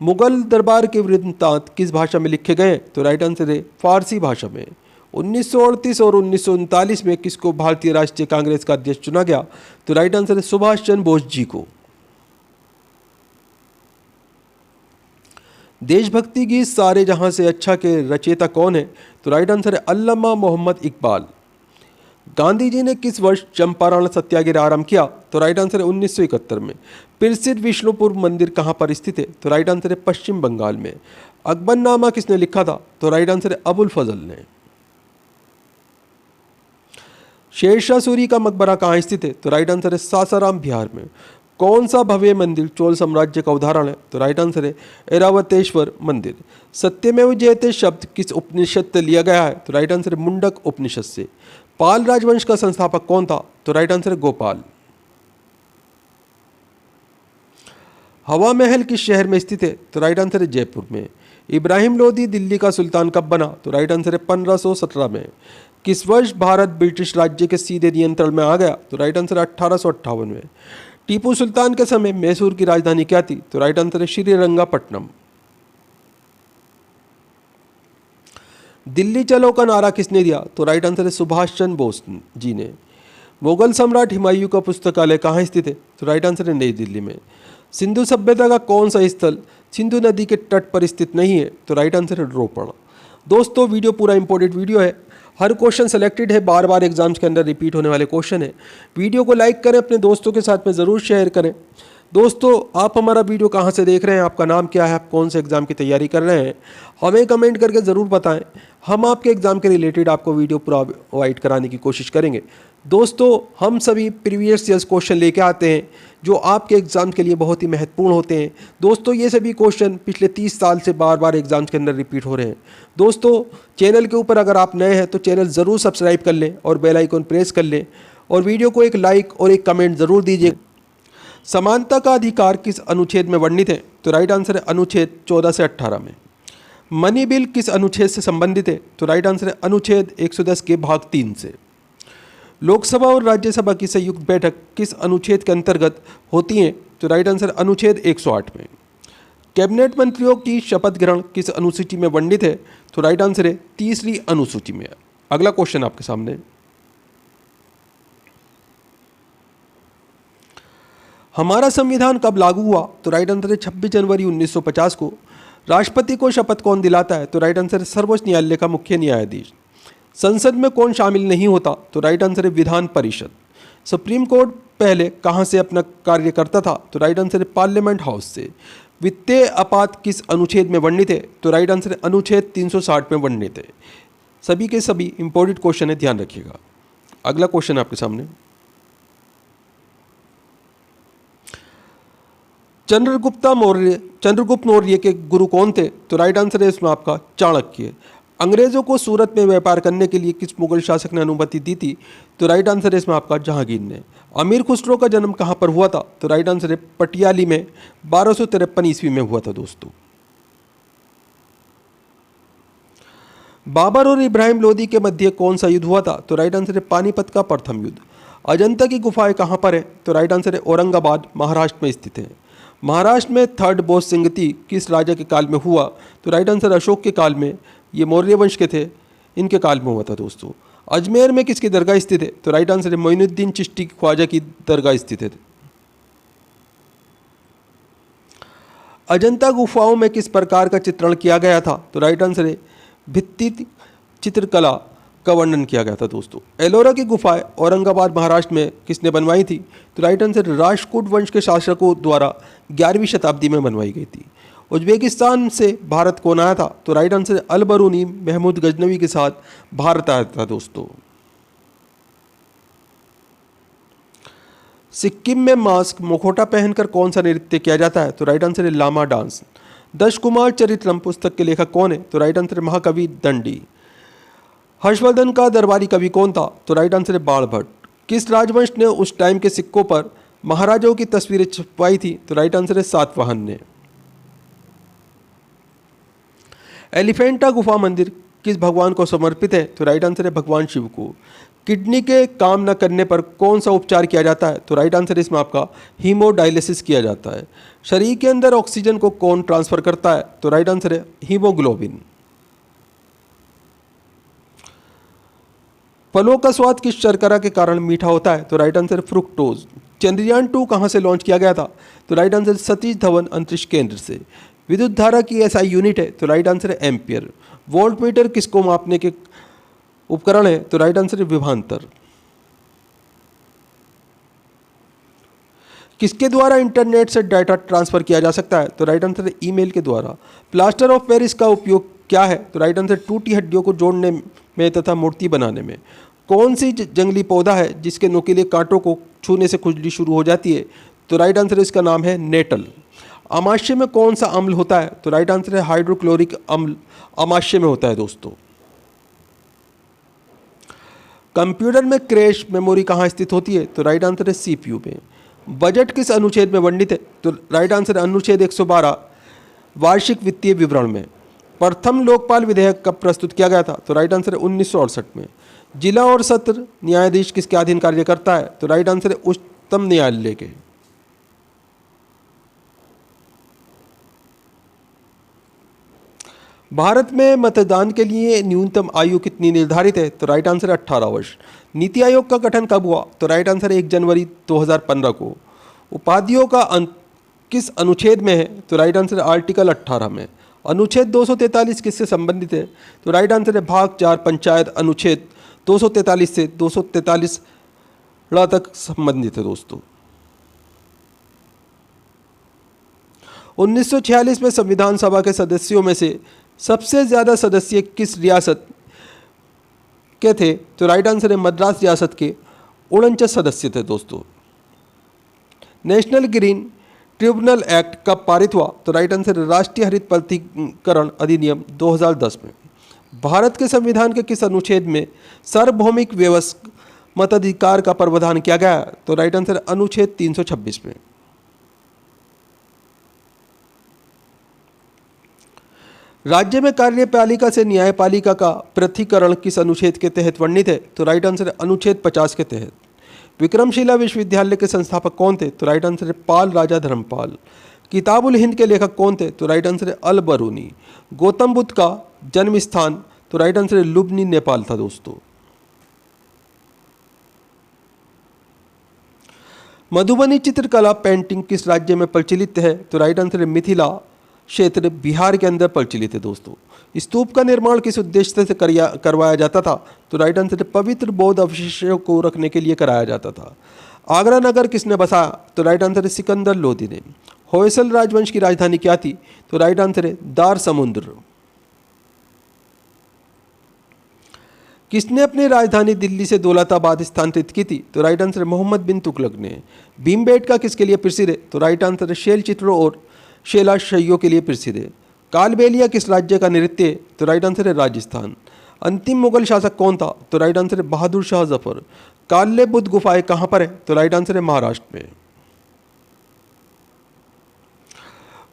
मुगल दरबार के वृत्तांत किस भाषा में लिखे गए? तो राइट आंसर है फारसी भाषा में। 1938 और 1939 में किसको भारतीय राष्ट्रीय कांग्रेस का अध्यक्ष चुना गया? तो राइट आंसर है सुभाष चंद्र बोस जी को। देशभक्ति गीत सारे जहां से अच्छा के रचयिता कौन है? तो राइट आंसर है अल्लामा मोहम्मद इकबाल। गांधी जी ने किस वर्ष चंपारण सत्याग्रह आरंभ किया? तो राइट आंसर है 1971 में। प्रसिद्ध विष्णुपुर मंदिर कहां पर स्थित है? तो राइट आंसर है पश्चिम बंगाल में। अकबरनामा किसने लिखा था? तो राइट आंसर है अबुल फजल ने। शेरशाह सूरी का मकबरा कहाँ स्थित है? तो राइट आंसर है सासाराम बिहार में। कौन सा भव्य मंदिर चोल साम्राज्य का उदाहरण है? तो राइट आंसर है ऐरावतेश्वर मंदिर। सत्यमेव जयते शब्द किस उपनिषद से लिया गया है? तो राइट आंसर है मुंडक उपनिषद से। पाल राजवंश का संस्थापक कौन था? तो राइट आंसर है गोपाल। हवा महल किस शहर में स्थित है? तो राइट आंसर है जयपुर में। इब्राहिम लोदी दिल्ली का सुल्तान कब बना? तो राइट आंसर है 1517 में। किस वर्ष भारत ब्रिटिश राज्य के सीधे नियंत्रण में आ गया? तो राइट आंसर है 1858 में। टीपू सुल्तान के समय मैसूर की राजधानी क्या थी? तो राइट आंसर है श्रीरंगापट्टनम। दिल्ली चलो का नारा किसने दिया? तो राइट आंसर है सुभाष चंद्र बोस जी ने। मुगल सम्राट हुमायूं का पुस्तकालय कहाँ स्थित है? तो राइट आंसर है नई दिल्ली में। सिंधु सभ्यता का कौन सा स्थल सिंधु नदी के तट पर स्थित नहीं है? तो राइट आंसर है रोपड़। दोस्तों वीडियो पूरा इंपॉर्टेंट वीडियो है, हर क्वेश्चन सेलेक्टेड है, बार बार एग्जाम्स के अंदर रिपीट होने वाले क्वेश्चन है। वीडियो को लाइक करें, अपने दोस्तों के साथ में ज़रूर शेयर करें। दोस्तों आप हमारा वीडियो कहाँ से देख रहे हैं, आपका नाम क्या है, आप कौन से एग्ज़ाम की तैयारी कर रहे हैं, हमें कमेंट करके ज़रूर बताएं। हम आपके एग्ज़ाम के रिलेटेड आपको वीडियो प्रोवाइड कराने की कोशिश करेंगे। दोस्तों हम सभी प्रीवियस ईयर्स क्वेश्चन लेके आते हैं जो आपके एग्ज़ाम के लिए बहुत ही महत्वपूर्ण होते हैं। दोस्तों ये सभी क्वेश्चन पिछले 30 साल से बार बार एग्ज़ाम्स के अंदर रिपीट हो रहे हैं। दोस्तों चैनल के ऊपर अगर आप नए हैं तो चैनल ज़रूर सब्सक्राइब कर लें और बेल आइकन प्रेस कर लें और वीडियो को एक लाइक और एक कमेंट ज़रूर दीजिए। समानता का अधिकार किस अनुच्छेद में वर्णित है? तो राइट आंसर है अनुच्छेद 14 से 18 में। मनी बिल किस अनुच्छेद से संबंधित है? तो राइट आंसर है अनुच्छेद 110 के भाग 3 से। लोकसभा और राज्यसभा की संयुक्त बैठक किस अनुच्छेद के अंतर्गत होती हैं? तो राइट आंसर अनुच्छेद 108 में। कैबिनेट मंत्रियों की शपथ ग्रहण किस अनुसूची में वर्णित है? तो राइट आंसर है 3री अनुसूची में। अगला क्वेश्चन आपके सामने, हमारा संविधान कब लागू हुआ? तो राइट आंसर है 26 जनवरी 1950 को। राष्ट्रपति को शपथ कौन दिलाता है? तो राइट आंसर है सर्वोच्च न्यायालय का मुख्य न्यायाधीश। संसद में कौन शामिल नहीं होता? तो राइट आंसर है विधान परिषद। सुप्रीम कोर्ट पहले कहां से अपना कार्य करता था? तो राइट आंसर है पार्लियामेंट हाउस से। वित्तीय आपात किस अनुच्छेद में वर्णित है? तो राइट आंसर है अनुच्छेद 360 में वर्णित है। सभी के सभी इंपॉर्टेंट क्वेश्चन है, ध्यान रखिएगा। अगला क्वेश्चन आपके सामने, चंद्रगुप्त मौर्य के गुरु कौन थे? तो राइट आंसर है इसमें आपका चाणक्य। अंग्रेजों को सूरत में व्यापार करने के लिए किस मुगल शासक ने अनुमति दी थी? तो राइट आंसर है इसमें आपका जहांगीर ने। अमीर खुसरो का जन्म कहां पर हुआ था? तो राइट आंसर है पटियाली में 1253 ईस्वी में हुआ था। दोस्तों बाबर और इब्राहिम लोदी के मध्य कौन सा युद्ध हुआ था? तो राइट आंसर है पानीपत का प्रथम युद्ध। अजंता की गुफाएं कहां पर है? तो राइट आंसर है औरंगाबाद महाराष्ट्र में स्थित है। महाराष्ट्र में थर्ड बोस सिंगती किस राजा के काल में हुआ? तो राइट आंसर अशोक के काल में, ये मौर्य वंश के थे, इनके काल में हुआ था। दोस्तों अजमेर में किसकी दरगाह स्थित है? तो राइट आंसर है मोइनुद्दीन चिश्ती ख्वाजा की दरगाह स्थित है। अजंता गुफाओं में किस प्रकार का चित्रण किया गया था? तो राइट आंसर है भित्ति चित्रकला का वर्णन किया गया था। दोस्तों एलोरा की गुफाएं औरंगाबाद महाराष्ट्र में किसने बनवाई थी? तो राइट आंसर राष्ट्रकूट वंश के शासकों द्वारा 11वीं शताब्दी में बनवाई गई थी। उज्बेकिस्तान से भारत कौन आया था? तो राइट आंसर अल बरूनी महमूद गजनवी के साथ भारत आया था। दोस्तों सिक्किम में मास्क मुखौटा पहनकर कौन सा नृत्य किया जाता है? तो राइट आंसर है लामा डांस। दश कुमार चरित्रम पुस्तक के लेखक कौन है? तो राइट आंसर है महाकवि दंडी। हर्षवर्धन का दरबारी कवि कौन था? तो राइट आंसर है बाण भट्ट। किस राजवंश ने उस टाइम के सिक्कों पर महाराजाओं की तस्वीरें छपवाई थी? तो राइट आंसर है सातवाहन ने। एलिफेंटा गुफा मंदिर किस भगवान को समर्पित है? तो राइट आंसर है भगवान शिव को। किडनी के काम न करने पर कौन सा उपचार किया जाता है? तो राइट आंसर इसमें आपका हीमोडायलिसिस किया जाता है। शरीर के अंदर ऑक्सीजन को कौन ट्रांसफर करता है? तो राइट आंसर है हीमोग्लोबिन। फलों का स्वाद किस शर्करा के कारण मीठा होता है? तो राइट आंसर फ्रुक्टोज। चंद्रयान 2 कहां से लॉन्च किया गया था? तो राइट आंसर सतीश धवन अंतरिक्ष केंद्र से। विद्युत धारा की एसआई यूनिट है, तो राइट आंसर है एम्पियर। वोल्ट मीटर किसको मापने के उपकरण है, तो राइट आंसर है विभवांतर। किसके द्वारा इंटरनेट से डाटा ट्रांसफर किया जा सकता है, तो राइट आंसर है ईमेल के द्वारा। प्लास्टर ऑफ पेरिस का उपयोग क्या है, तो राइट आंसर टूटी हड्डियों को जोड़ने में तथा मूर्ति बनाने में। कौन सी जंगली पौधा है जिसके नुकीले कांटों को छूने से खुजली शुरू हो जाती है, तो राइट आंसर इसका नाम है नेटल। अमाशय में कौन सा अम्ल होता है, तो राइट आंसर है हाइड्रोक्लोरिक अम्ल अमाशय में होता है दोस्तों। कंप्यूटर में क्रैश मेमोरी कहाँ स्थित होती है, तो राइट आंसर है सीपीयू में। बजट किस अनुच्छेद में वर्णित है, तो राइट आंसर है अनुच्छेद 112 वार्षिक वित्तीय विवरण में। प्रथम लोकपाल विधेयक कब प्रस्तुत किया गया था, तो राइट आंसर है 1968 में। जिला और सत्र न्यायाधीश किसके अधीन कार्य करता है, तो राइट आंसर है उच्चतम न्यायालय के। भारत में मतदान के लिए न्यूनतम आयु कितनी निर्धारित है, तो राइट आंसर है 18 वर्ष। नीति आयोग का गठन कब हुआ, तो राइट आंसर है 1 जनवरी 2015 को। उपाधियों का अंत किस अनुच्छेद में है, तो राइट आंसर है आर्टिकल 18 में। अनुच्छेद 243 किससे संबंधित है, तो राइट आंसर है भाग 4 पंचायत अनुच्छेद 243 से 243 तक संबंधित है दोस्तों। 1946 में संविधान सभा के सदस्यों में से सबसे ज़्यादा सदस्य किस रियासत के थे, तो राइट आंसर है मद्रास रियासत के 49 सदस्य थे दोस्तों। नेशनल ग्रीन ट्रिब्यूनल एक्ट कब पारित हुआ, तो राइट आंसर है राष्ट्रीय हरित प्राधिकरण अधिनियम 2010 में। भारत के संविधान के किस अनुच्छेद में सार्वभौमिक व्यवस्था मताधिकार का प्रावधान किया गया, तो राइट आंसर है अनुच्छेद 326 में। राज्य में कार्यपालिका से न्यायपालिका का पृथक्करण किस अनुच्छेद के तहत वर्णित है, तो राइट आंसर है अनुच्छेद 50 के तहत। विक्रमशिला विश्वविद्यालय के संस्थापक कौन थे, तो राइट आंसर है पाल राजा धर्मपाल। किताबुल हिंद के लेखक कौन थे, तो राइट आंसर है अल बरूनी। गौतम बुद्ध का जन्म स्थान, तो राइट आंसर है लुम्बिनी नेपाल था दोस्तों। मधुबनी चित्रकला पेंटिंग किस राज्य में प्रचलित है, तो राइट आंसर है मिथिला क्षेत्र बिहार के अंदर प्रचलित है दोस्तों। स्तूप का निर्माण किस उद्देश्य से करवाया जाता था, तो राइट आंसर है पवित्र बौद्ध अवशेषों को रखने के लिए कराया जाता था। आगरा नगर किसने बसाया, तो राइट आंसर है सिकंदर लोदी ने। होयसल राजवंश की राजधानी क्या थी, तो राइट आंसर है दार समुद्र। किसने अपनी राजधानी दिल्ली से दौलताबाद स्थानांतरित की थी, तो राइट आंसर है मोहम्मद बिन तुगलक ने। भीमबेटका किसके लिए प्रसिद्ध है, तो राइट आंसर है शैल चित्रों और शैलाशयों के लिए प्रसिद्ध है। कालबेलिया किस राज्य का नृत्य है, तो राइट आंसर है राजस्थान। अंतिम मुगल शासक कौन था, तो राइट आंसर है बहादुर शाह जफर। काल्य बुद्ध गुफाएं कहाँ पर है, तो राइट आंसर है महाराष्ट्र में।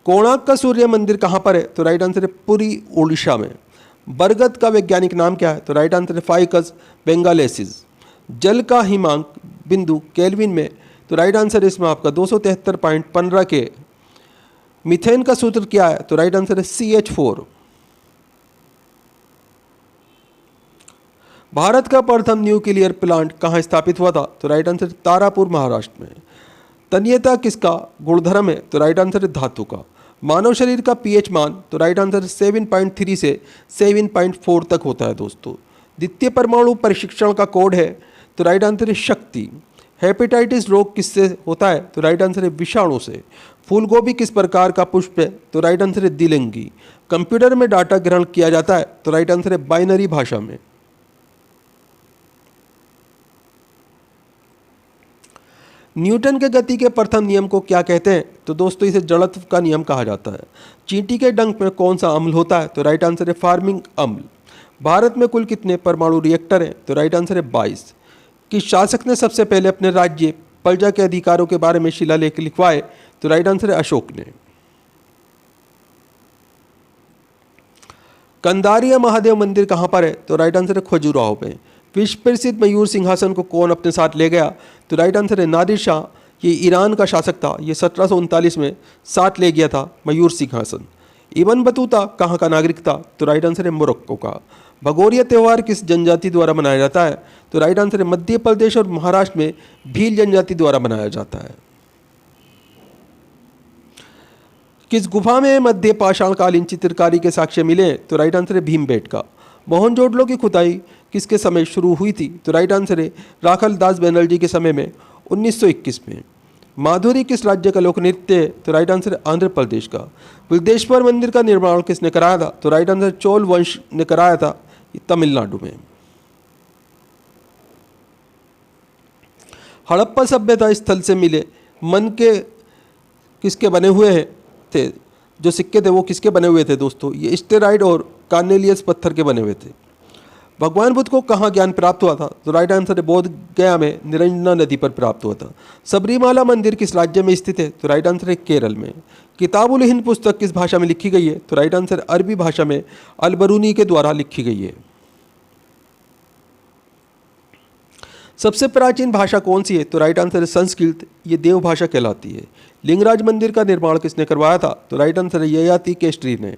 कोणार्क का सूर्य मंदिर कहाँ पर है, तो राइट आंसर है पुरी उड़ीसा में। बरगद का वैज्ञानिक नाम क्या है, तो राइट आंसर है फाइकस बेंगालेसिस। जल का हिमांक बिंदु केल्विन में, तो राइट आंसर है इसमें आपका 273.15 के। मीथेन का सूत्र क्या है, तो राइट आंसर है CH4। भारत का प्रथम न्यूक्लियर प्लांट कहाँ स्थापित हुआ था, तो राइट आंसर तारापुर महाराष्ट्र में। तन्यता किसका गुणधर्म है, तो राइट आंसर है धातु का। मानव शरीर का पीएच मान, तो राइट आंसर 7.3 से 7.4 तक होता है दोस्तों। द्वितीय परमाणु परीक्षण का कोड है, तो राइट आंसर है शक्ति। हेपेटाइटिस रोग किससे होता है, तो राइट आंसर है विषाणु से। फूलगोभी किस प्रकार का पुष्प है, तो राइट आंसर है द्विलिंगी। कंप्यूटर में डाटा ग्रहण किया जाता है, तो राइट आंसर है बाइनरी भाषा में। न्यूटन के गति के प्रथम नियम को क्या कहते हैं, तो दोस्तों इसे जड़त्व का नियम कहा जाता है। चींटी के डंक में कौन सा अम्ल होता है, तो राइट आंसर है फार्मिंग अम्ल। भारत में कुल कितने परमाणु रिएक्टर हैं, तो राइट आंसर है 22। किस शासक ने सबसे पहले अपने राज्य प्रजा के अधिकारों के बारे में शिलालेख लिखवाए, तो राइट आंसर है अशोक ने। कंदारिया महादेव मंदिर कहाँ पर है, तो राइट आंसर है खजुराहो में। विश्व प्रसिद्ध मयूर सिंहासन को कौन अपने साथ ले गया, तो राइट आंसर है नादिर शाह। ये ईरान का शासक था, ये 1739 में साथ ले गया था मयूर सिंहासन। इब्न बतूता कहाँ का नागरिक था, तो राइट आंसर है मोरक्को का। भगोरिया त्यौहार किस जनजाति द्वारा मनाया जाता है, तो राइट आंसर है मध्य प्रदेश और महाराष्ट्र में भील जनजाति द्वारा मनाया जाता है। किस गुफा में मध्य पाषाणकालीन चित्रकारी के साक्ष्य मिले? तो राइट आंसर है भीमबेटका। मोहनजोदड़ो की खुदाई किसके समय शुरू हुई थी? तो राइट आंसर है राखल दास बनर्जी के समय में 1921 में। माधुरी किस राज्य का लोक नृत्य है? तो राइट आंसर है आंध्र प्रदेश का। बिल्देश्वर मंदिर का निर्माण किसने कराया था? तो राइट आंसर चोल वंश ने कराया था, तमिलनाडु में। हड़प्पा सभ्यता स्थल से मिले मन के किसके बने हुए थे? जो सिक्के थे वो किसके बने हुए थे दोस्तों? ये स्टेराइड और कार्नेलियस पत्थर के बने हुए थे। भगवान बुद्ध को कहाँ ज्ञान प्राप्त हुआ था? तो राइट आंसर है बोध गया में निरंजना नदी पर प्राप्त हुआ था। सबरीमाला मंदिर किस राज्य में स्थित है? तो राइट आंसर है केरल में। किताबुल हिंद पुस्तक किस भाषा में लिखी गई है? तो राइट आंसर अरबी भाषा में अलबरूनी के द्वारा लिखी गई है। सबसे प्राचीन भाषा कौन सी है? तो राइट आंसर है संस्कृत, ये देव भाषा कहलाती है। लिंगराज मंदिर का निर्माण किसने करवाया था? तो राइट आंसर है ययाति केसरी ने।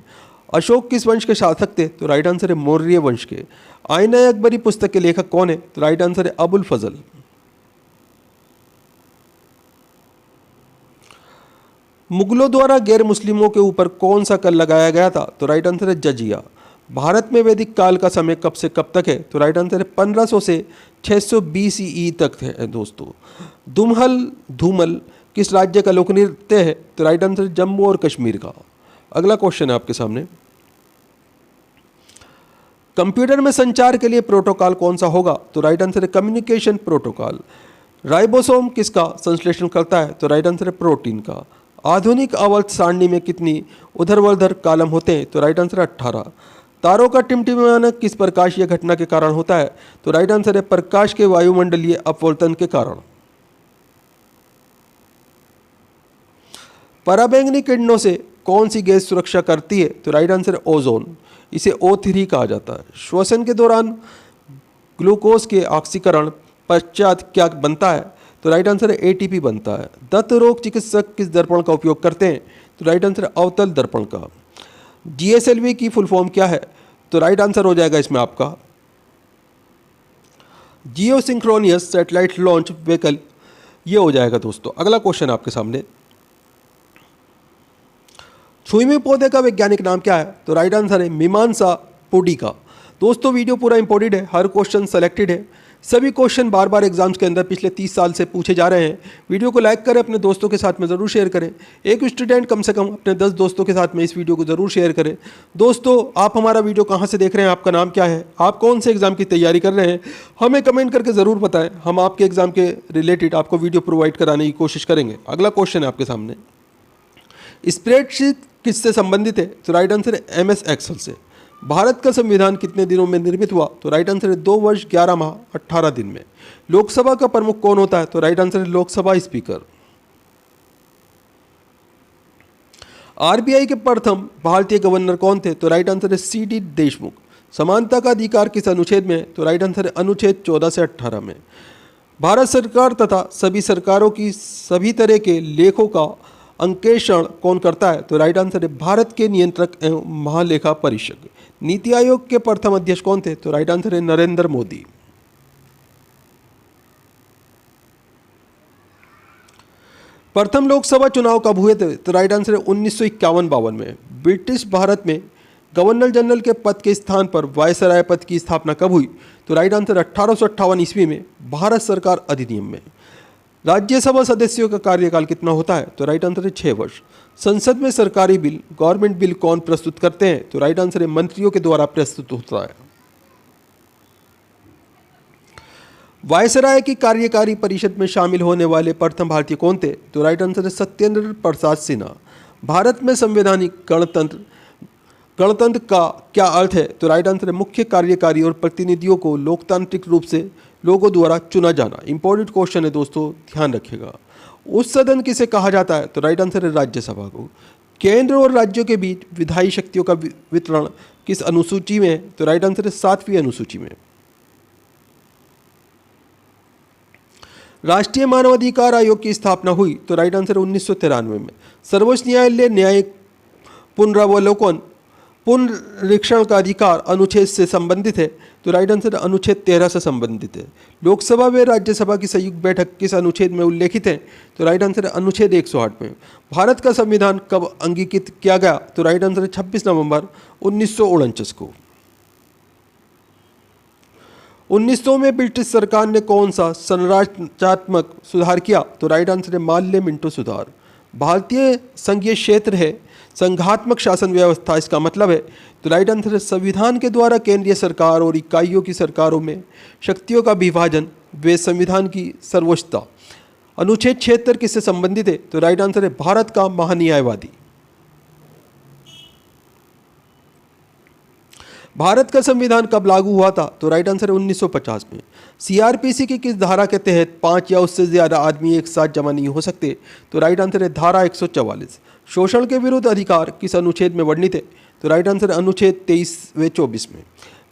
अशोक किस वंश के शासक थे? तो राइट आंसर है मौर्य वंश के। आईना अकबरी पुस्तक के लेखक कौन है? तो राइट आंसर है अबुल फजल। मुगलों द्वारा गैर मुस्लिमों के ऊपर कौन सा कर लगाया गया था? तो राइट आंसर है जजिया। भारत में वैदिक काल का समय कब से कब तक है? तो राइट आंसर है 1500 से 600 BCE तक है दोस्तों। धूमल किस राज्य का लोक नृत्य है? तो राइट आंसर जम्मू और कश्मीर का। अगला क्वेश्चन है आपके सामने, कंप्यूटर में संचार के लिए प्रोटोकॉल कौन सा होगा? तो राइट आंसर है कम्युनिकेशन प्रोटोकॉल। राइबोसोम किसका संश्लेषण करता है? तो राइट आंसर है प्रोटीन का। आधुनिक आवर्त सारणी में कितनी ऊर्ध्वाधर कॉलम होते हैं? तो राइट आंसर है 18। तारों का टिमटिमाना किस प्रकाशीय घटना के कारण होता है? तो राइट आंसर है प्रकाश के वायुमंडलीय अपवर्तन के कारण। पराबैंगनी किरणों से कौन सी गैस सुरक्षा करती है? तो राइट आंसर है ओजोन, इसे O3 कहा जाता है। श्वसन के दौरान ग्लूकोज के ऑक्सीकरण पश्चात क्या बनता है? तो राइट आंसर है ATP बनता है। दंत रोग चिकित्सक किस दर्पण का उपयोग करते हैं? तो राइट आंसर है अवतल दर्पण का। GSLV की फुल फॉर्म क्या है? तो राइट आंसर हो जाएगा इसमें आपका जियो सिंक्रोनियस सैटेलाइट लॉन्च व्हीकल, ये हो जाएगा दोस्तों। अगला क्वेश्चन आपके सामने, छुईमी पौधे का वैज्ञानिक नाम क्या है? तो राइट आंसर है मीमांसा पुडिका। दोस्तों वीडियो पूरा इंपॉर्टेंट है, हर क्वेश्चन सेलेक्टेड है। सभी क्वेश्चन बार बार एग्जाम्स के अंदर पिछले 30 साल से पूछे जा रहे हैं। वीडियो को लाइक करें, अपने दोस्तों के साथ में ज़रूर शेयर करें। एक स्टूडेंट कम से कम अपने 10 दोस्तों के साथ में इस वीडियो को ज़रूर शेयर करें। दोस्तों आप हमारा वीडियो कहाँ से देख रहे हैं, आपका नाम क्या है, आप कौन से एग्ज़ाम की तैयारी कर रहे हैं, हमें कमेंट करके ज़रूर बताएं। हम आपके एग्ज़ाम के रिलेटेड आपको वीडियो प्रोवाइड कराने की कोशिश करेंगे। अगला क्वेश्चन है आपके सामने, स्प्रेडशीट किससे संबंधित है? तो राइट आंसर है MS एक्सेल से। भारत का संविधान कितने दिनों में निर्मित हुआ? तो राइट आंसर है 2 वर्ष 11 माह 18 दिन में। लोकसभा का प्रमुख कौन होता है? तो राइट आंसर है लोकसभा स्पीकर। RBI के प्रथम भारतीय गवर्नर कौन थे? तो राइट आंसर है CD देशमुख। समानता का अधिकार किस अनुच्छेद में है? तो राइट आंसर है अनुच्छेद 14 से 18 में। भारत सरकार तथा सभी सरकारों की सभी तरह के लेखों का अंकेक्षण कौन करता है? तो राइट आंसर है भारत के नियंत्रक एवं महालेखा परीक्षक। नीति आयोग के प्रथम अध्यक्ष कौन थे? तो राइट आंसर है नरेंद्र मोदी। प्रथम लोकसभा चुनाव कब हुए थे? तो राइट आंसर है 1951-52 में। ब्रिटिश भारत में गवर्नर जनरल के पद के स्थान पर वायसराय पद की स्थापना कब हुई? तो राइट आंसर 1858 ईस्वी में, भारत सरकार अधिनियम में। राज्यसभा सदस्यों का कार्यकाल कितना होता है? तो राइट आंसर है 6 वर्ष। संसद में सरकारी बिल, गवर्नमेंट बिल कौन प्रस्तुत करते हैं? तो राइट आंसर है मंत्रियों के द्वारा प्रस्तुत होता है। वायसराय की कार्यकारी परिषद में शामिल होने वाले प्रथम भारतीय कौन थे? तो राइट आंसर है सत्येंद्र प्रसाद सिन्हा। भारत में संवैधानिक गणतंत्र का क्या अर्थ है? तो राइट आंसर है मुख्य कार्यकारी और प्रतिनिधियों को लोकतांत्रिक रूप से लोगों द्वारा चुना जाना। इंपॉर्टेंट क्वेश्चन है दोस्तों, ध्यान रखिएगा। उस सदन किसे कहा जाता है? तो राइट आंसर है राज्यसभा को। केंद्र और राज्यों के बीच विधायी शक्तियों का वितरण किस अनुसूची में है? तो राइट आंसर है 7वीं अनुसूची में। राष्ट्रीय मानवाधिकार आयोग की स्थापना हुई? तो राइट आंसर है 1993 में। सर्वोच्च न्यायालय न्यायिक पुनरावलोकन पुनरीक्षण का अधिकार अनुच्छेद से संबंधित है? तो राइट आंसर अनुच्छेद 13 से संबंधित है। लोकसभा व राज्यसभा की संयुक्त बैठक किस अनुच्छेद में उल्लेखित है? तो राइट आंसर अनुच्छेद 108 में। भारत का संविधान कब अंगीकृत किया गया? तो राइट आंसर 26 नवंबर 1949 को। 1900 में ब्रिटिश सरकार ने कौन सा संरचनात्मक सुधार किया? तो राइट आंसर है माल्य मिंटो सुधार। भारतीय संघीय क्षेत्र है संघात्मक शासन व्यवस्था, इसका मतलब है? तो राइट आंसर है संविधान के द्वारा केंद्रीय सरकार और इकाइयों की सरकारों में शक्तियों का विभाजन व संविधान की सर्वोच्चता। अनुच्छेद 76 किससे संबंधित है? तो राइट आंसर है भारत का महान्यायवादी। भारत का संविधान कब लागू हुआ था? तो राइट आंसर है 1950 में। सीआरपीसी की किस धारा के तहत 5 या उससे ज़्यादा आदमी एक साथ जमा नहीं हो सकते? तो राइट आंसर है धारा 144। शोषण के विरुद्ध अधिकार किस अनुच्छेद में वर्णित है? तो राइट आंसर है अनुच्छेद 23 व 24 में।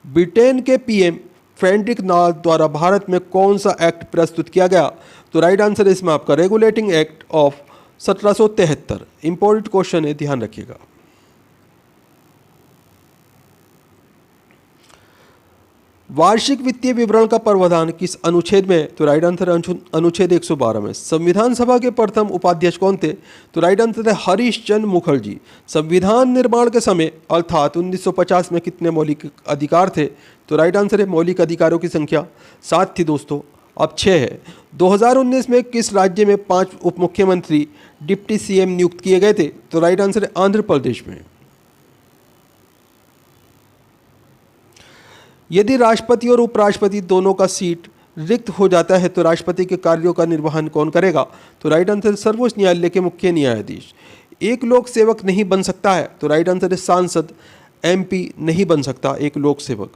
ब्रिटेन के पीएम फ्रेडरिक नाथ द्वारा भारत में कौन सा एक्ट प्रस्तुत किया गया? तो राइट आंसर है इसमें आपका regulating act of 1773। Important question है, ध्यान रखिएगा। वार्षिक वित्तीय विवरण का प्रावधान किस अनुच्छेद में है? तो राइट आंसर अनुच्छेद 112 में। संविधान सभा के प्रथम उपाध्यक्ष कौन थे? तो राइट आंसर है हरीश चंद्र मुखर्जी। संविधान निर्माण के समय अर्थात 1950 में कितने मौलिक अधिकार थे? तो राइट आंसर है मौलिक अधिकारों की संख्या 7 थी दोस्तों, अब 6 है। 2019 में किस राज्य में 5 उप मुख्यमंत्री डिप्टी सीएम नियुक्त किए गए थे? तो राइट आंसर है आंध्र प्रदेश में। यदि राष्ट्रपति और उपराष्ट्रपति दोनों का सीट रिक्त हो जाता है तो राष्ट्रपति के कार्यों का निर्वहन कौन करेगा? तो राइट आंसर सर्वोच्च न्यायालय के मुख्य न्यायाधीश। एक लोक सेवक नहीं बन सकता है? तो राइट आंसर है सांसद, एमपी नहीं बन सकता एक लोक सेवक।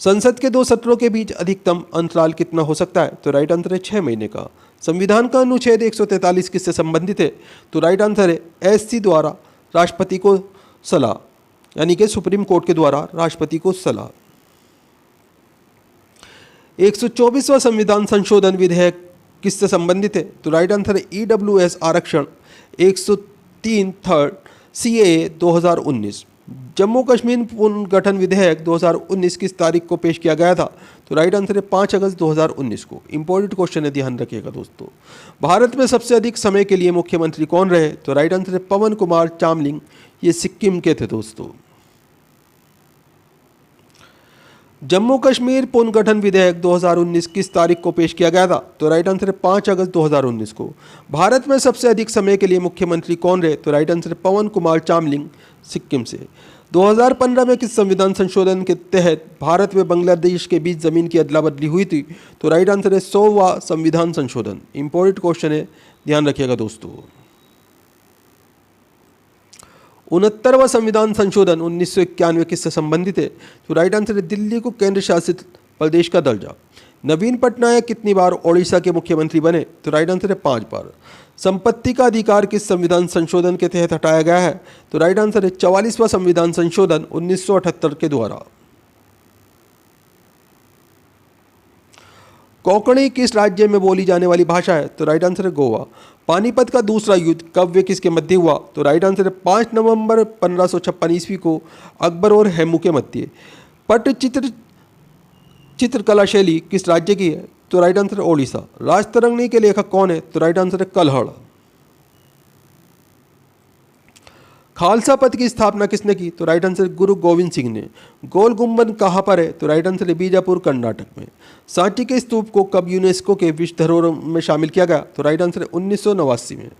संसद के 2 सत्रों के बीच अधिकतम अंतराल कितना हो सकता है? तो राइट आंसर है 6 महीने का। संविधान का अनुच्छेद 143 किससे संबंधित है? तो राइट आंसर है एससी द्वारा राष्ट्रपति को सलाह, यानी कि सुप्रीम कोर्ट के द्वारा राष्ट्रपति को सलाह। 124वां संविधान संशोधन विधेयक किससे संबंधित है? तो राइट आंसर है ईडब्ल्यूएस आरक्षण 103 थर्ड सीएए 2019। जम्मू कश्मीर पुनर्गठन विधेयक 2019 किस तारीख को पेश किया गया था? तो राइट आंसर है 5 अगस्त 2019 को। इंपॉर्टेंट क्वेश्चन है, ध्यान रखिएगा दोस्तों। भारत में सबसे अधिक समय के लिए मुख्यमंत्री कौन रहे? तो राइट आंसर है पवन कुमार चामलिंग, ये सिक्किम के थे दोस्तों। जम्मू कश्मीर पुनर्गठन विधेयक 2019 किस तारीख को पेश किया गया था? तो राइट आंसर है 5 अगस्त 2019 को। भारत में सबसे अधिक समय के लिए मुख्यमंत्री कौन रहे? तो राइट आंसर है पवन कुमार चामलिंग, सिक्किम से। 2015 में किस संविधान संशोधन के तहत भारत व बांग्लादेश के बीच जमीन की अदला बदली हुई थी? तो राइट आंसर है 100वां संविधान संशोधन। इंपॉर्टेंट क्वेश्चन है, ध्यान रखिएगा दोस्तों। 69वां संविधान संशोधन 1991 किससे संबंधित है? तो राइट आंसर है दिल्ली को केंद्र शासित प्रदेश का दर्जा। नवीन पटनायक कितनी बार ओडिशा के मुख्यमंत्री बने? तो राइट आंसर है 5 बार। संपत्ति का अधिकार किस संविधान संशोधन के तहत हटाया गया है? तो राइट आंसर है 44वां संविधान संशोधन 1978 के द्वारा। कोंकणी किस राज्य में बोली जाने वाली भाषा है? तो राइट आंसर है गोवा। पानीपत का दूसरा युद्ध कब व किसके मध्य हुआ? तो राइट आंसर है 5 नवंबर 1556 ईस्वी को अकबर और हेमू के मध्य। पट्टचित्र चित्रकला शैली किस राज्य की है? तो राइट आंसर है ओडिशा। राजतरंगिणी के लेखक कौन है? तो राइट आंसर है कल्हड़। खालसा पंथ की स्थापना किसने की? तो राइट आंसर गुरु गोविंद सिंह ने। गोल गुम्बद कहाँ पर है? तो राइट आंसर है बीजापुर, कर्नाटक में। सांची के स्तूप को कब यूनेस्को के विश्व धरोहर में शामिल किया गया? तो राइट आंसर है 1989 में।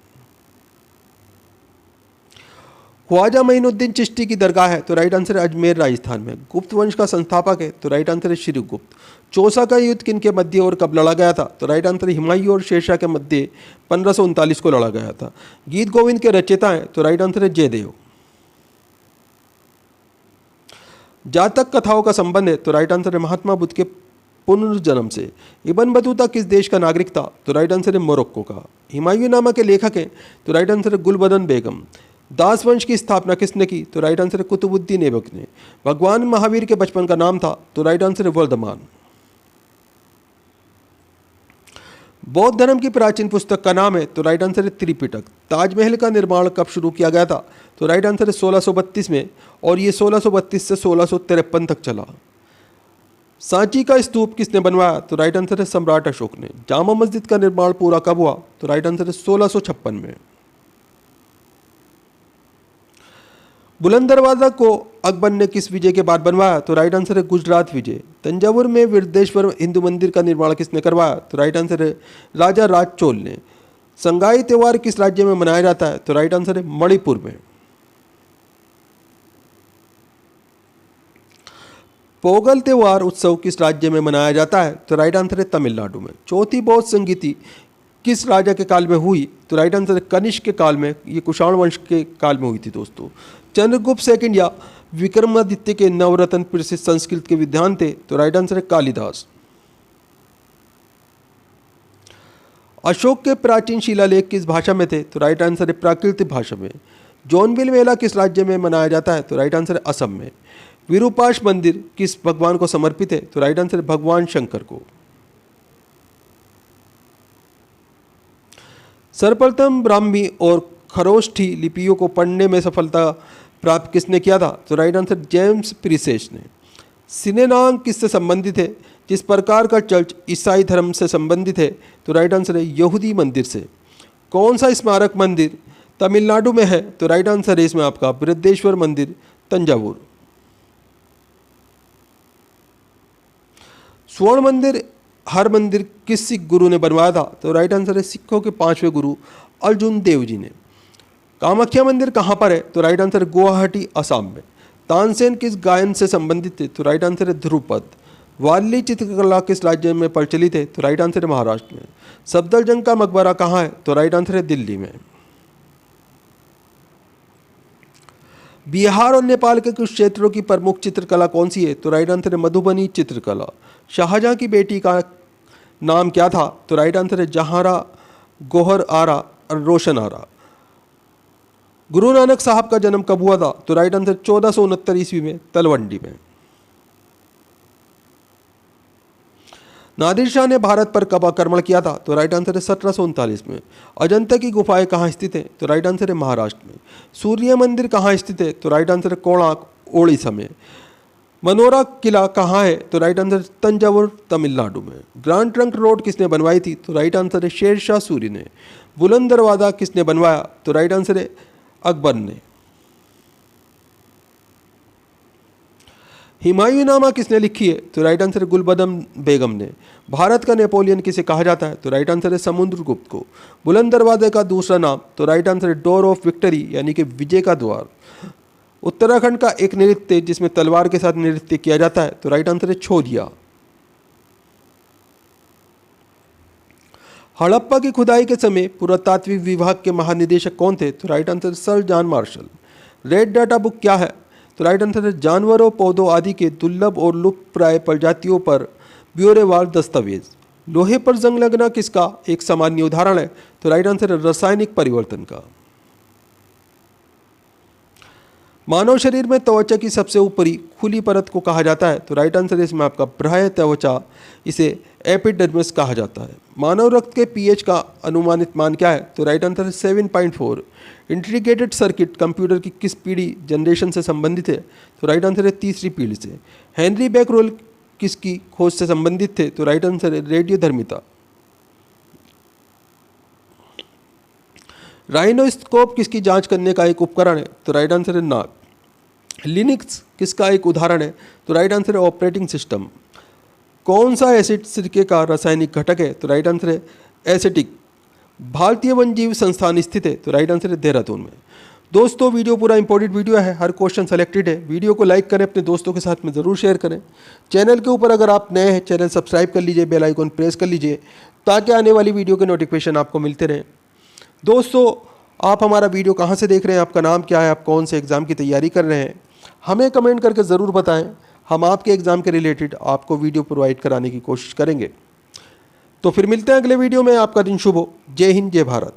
ख्वाजा मोइनुद्दीन चिश्ती की दरगाह है? तो राइट आंसर है अजमेर, राजस्थान में। गुप्त वंश का संस्थापक है? तो राइट आंसर है श्रीगुप्त। चौसा का युद्ध किनके मध्य और कब लड़ा गया था? तो राइट आंसर हुमायूं और शेरशाह के मध्य 1539 को लड़ा गया था। गीत गोविंद के रचयिता हैं? तो राइट आंसर है जयदेव। जातक कथाओं का संबंध है? तो राइट आंसर है महात्मा बुद्ध के पुनर्जन्म से। इब्न बतूता किस देश का नागरिक था? तो राइट आंसर है मोरक्को का। हुमायूं नामा के लेखक हैं? तो राइट आंसर है गुलबदन बेगम। दास वंश की स्थापना किसने की? तो राइट आंसर है कुतुबुद्दीन ऐबक ने। भगवान महावीर के बचपन का नाम था? तो राइट आंसर है वर्धमान। बौद्ध धर्म की प्राचीन पुस्तक का नाम है, तो राइट आंसर है त्रिपिटक। ताजमहल का निर्माण कब शुरू किया गया था, तो राइट आंसर है 1632 में, और ये 1632 से 1653 तक चला। सांची का स्तूप किसने बनवाया, तो राइट आंसर है सम्राट अशोक ने। जामा मस्जिद का निर्माण पूरा कब हुआ, तो राइट आंसर है 1656 में। बुलंद दरवाजा को अकबर ने किस विजय के बाद बनवाया, तो राइट आंसर है गुजरात विजय। तंजावुर में वृद्धेश्वर हिंदू मंदिर का निर्माण किसने करवाया, तो राइट आंसर है राजा राज चोल ने। संगाई त्योहार किस राज्य में मनाया जाता है, तो राइट आंसर है मणिपुर में। पोगल त्योहार उत्सव किस राज्य में मनाया जाता है, तो राइट आंसर है तमिलनाडु में। चौथी बौद्ध संगीति किस राजा के काल में हुई, तो राइट आंसर है कनिष्क के काल में। ये कुषाण वंश के काल में हुई थी दोस्तों। चंद्रगुप्त सेकंड या विक्रमादित्य के नवरत्न प्रसिद्ध संस्कृत के विद्वान थे, तो राइट आंसर है कालिदास। अशोक के प्राचीन शिलालेख किस भाषा में थे, तो राइट आंसर है प्राकृतिक भाषा में। जौनबिल मेला किस राज्य में मनाया जाता है, तो राइट आंसर है असम में। विरूपाक्ष मंदिर किस भगवान को समर्पित है, तो राइट आंसर है भगवान शंकर को। सर्वप्रथम ब्राह्मी और खरोष्ठी लिपियों को पढ़ने में सफलता प्राप्त किसने किया था, तो राइट आंसर जेम्स प्रीसेस ने। सिनेनांग किससे संबंधित है, जिस प्रकार का चर्च ईसाई धर्म से संबंधित है, तो राइट आंसर है यहूदी मंदिर से। कौन सा स्मारक मंदिर तमिलनाडु में है, तो राइट आंसर है इसमें आपका बृहदेश्वर मंदिर तंजावुर। स्वर्ण मंदिर हर मंदिर किस सिख गुरु ने बनवाया था, तो राइट आंसर है सिखों के 5वें गुरु अर्जुन देव जी ने। कामाख्या मंदिर कहाँ पर है, तो राइट आंसर है गुवाहाटी असम में। तानसेन किस गायन से संबंधित थे, तो राइट आंसर है ध्रुपद। वारली चित्रकला किस राज्य में प्रचलित है, तो राइट आंसर है महाराष्ट्र में। सफदरजंग का मकबरा कहाँ है, तो राइट आंसर है दिल्ली में। बिहार और नेपाल के कुछ क्षेत्रों की प्रमुख चित्रकला कौन सी है, तो राइट आंसर है मधुबनी चित्रकला। शाहजहां की बेटी का नाम क्या था, तो राइट आंसर है जहांरा, गोहर आरा और रोशन आरा। गुरु नानक साहब का जन्म कब हुआ था, तो राइट आंसर 1469 ईस्वी में तलवंडी में। नादिर शाह ने भारत पर कब आक्रमण किया था, तो राइट आंसर है 1739 में। अजंता की गुफाएं कहाँ स्थित है, तो राइट आंसर है महाराष्ट्र में। सूर्य मंदिर कहाँ स्थित है, तो राइट आंसर है कोणार्क ओडिशा में। मनोरा किला कहाँ है, तो राइट आंसर तंजावुर तमिलनाडु में। ग्रैंड ट्रंक रोड किसने बनवाई थी, तो राइट आंसर है शेरशाह सूरी ने। बुलंद दरवाजा किसने बनवाया, तो राइट आंसर है अकबर ने। हुमायूंनामा किसने लिखी है, तो राइट आंसर है गुलबदम बेगम ने। भारत का नेपोलियन किसे कहा जाता है, तो राइट आंसर है समुद्रगुप्त को। बुलंद दरवाजे का दूसरा नाम, तो राइट आंसर है डोर ऑफ विक्ट्री यानी कि विजय का द्वार। उत्तराखंड का एक नृत्य जिसमें तलवार के साथ नृत्य किया जाता है, तो राइट आंसर है छोलिया। हड़प्पा की खुदाई के समय पुरातात्विक विभाग के महानिदेशक कौन थे, तो right answer sir John Marshall. Red data book क्या है, तो राइट आंसर है जानवरों, पौधों आदि के दुर्लभ और लुप्त प्राय प्रजातियों पर ब्यौरेवार दस्तावेज। लोहे पर जंग लगना किसका एक सामान्य उदाहरण है, तो राइट आंसर है रासायनिक परिवर्तन का। मानव शरीर में त्वचा की सबसे ऊपरी खुली परत को कहा जाता है, तो राइट आंसर है इसमें आपका बाह्य त्वचा, इसे एपिडर्मिस कहा जाता है। मानव रक्त के पीएच का अनुमानित मान क्या है, तो राइट आंसर है 7.4। इंटीग्रेटेड सर्किट कंप्यूटर की किस पीढ़ी जनरेशन से संबंधित है, तो राइट आंसर है तीसरी पीढ़ी से। हेनरी बैकरोल किसकी खोज से संबंधित थे, तो राइट आंसर है रेडियोधर्मिता। राइनोस्कोप किसकी जांच करने का एक उपकरण है, तो राइट आंसर है नाक। लिनक्स किसका एक उदाहरण है, तो राइट आंसर है ऑपरेटिंग सिस्टम। कौन सा एसिड सिरके का रासायनिक घटक है, तो राइट आंसर है एसिटिक। भारतीय वन्यजीव संस्थान स्थित है, तो राइट आंसर है देहरादून में। दोस्तों वीडियो पूरा इंपॉर्टेंट वीडियो है, हर क्वेश्चन सेलेक्टेड है। वीडियो को लाइक करें, अपने दोस्तों के साथ में ज़रूर शेयर करें। चैनल के ऊपर अगर आप नए हैं, चैनल सब्सक्राइब कर लीजिए, बेल आइकन प्रेस कर लीजिए ताकि आने वाली वीडियो के नोटिफिकेशन आपको मिलते रहें। दोस्तों आप हमारा वीडियो कहाँ से देख रहे हैं, आपका नाम क्या है, आप कौन से एग्ज़ाम की तैयारी कर रहे हैं, हमें कमेंट करके ज़रूर बताएं। हम आपके एग्ज़ाम के रिलेटेड आपको वीडियो प्रोवाइड कराने की कोशिश करेंगे। तो फिर मिलते हैं अगले वीडियो में। आपका दिन शुभ हो। जय हिंद, जय भारत।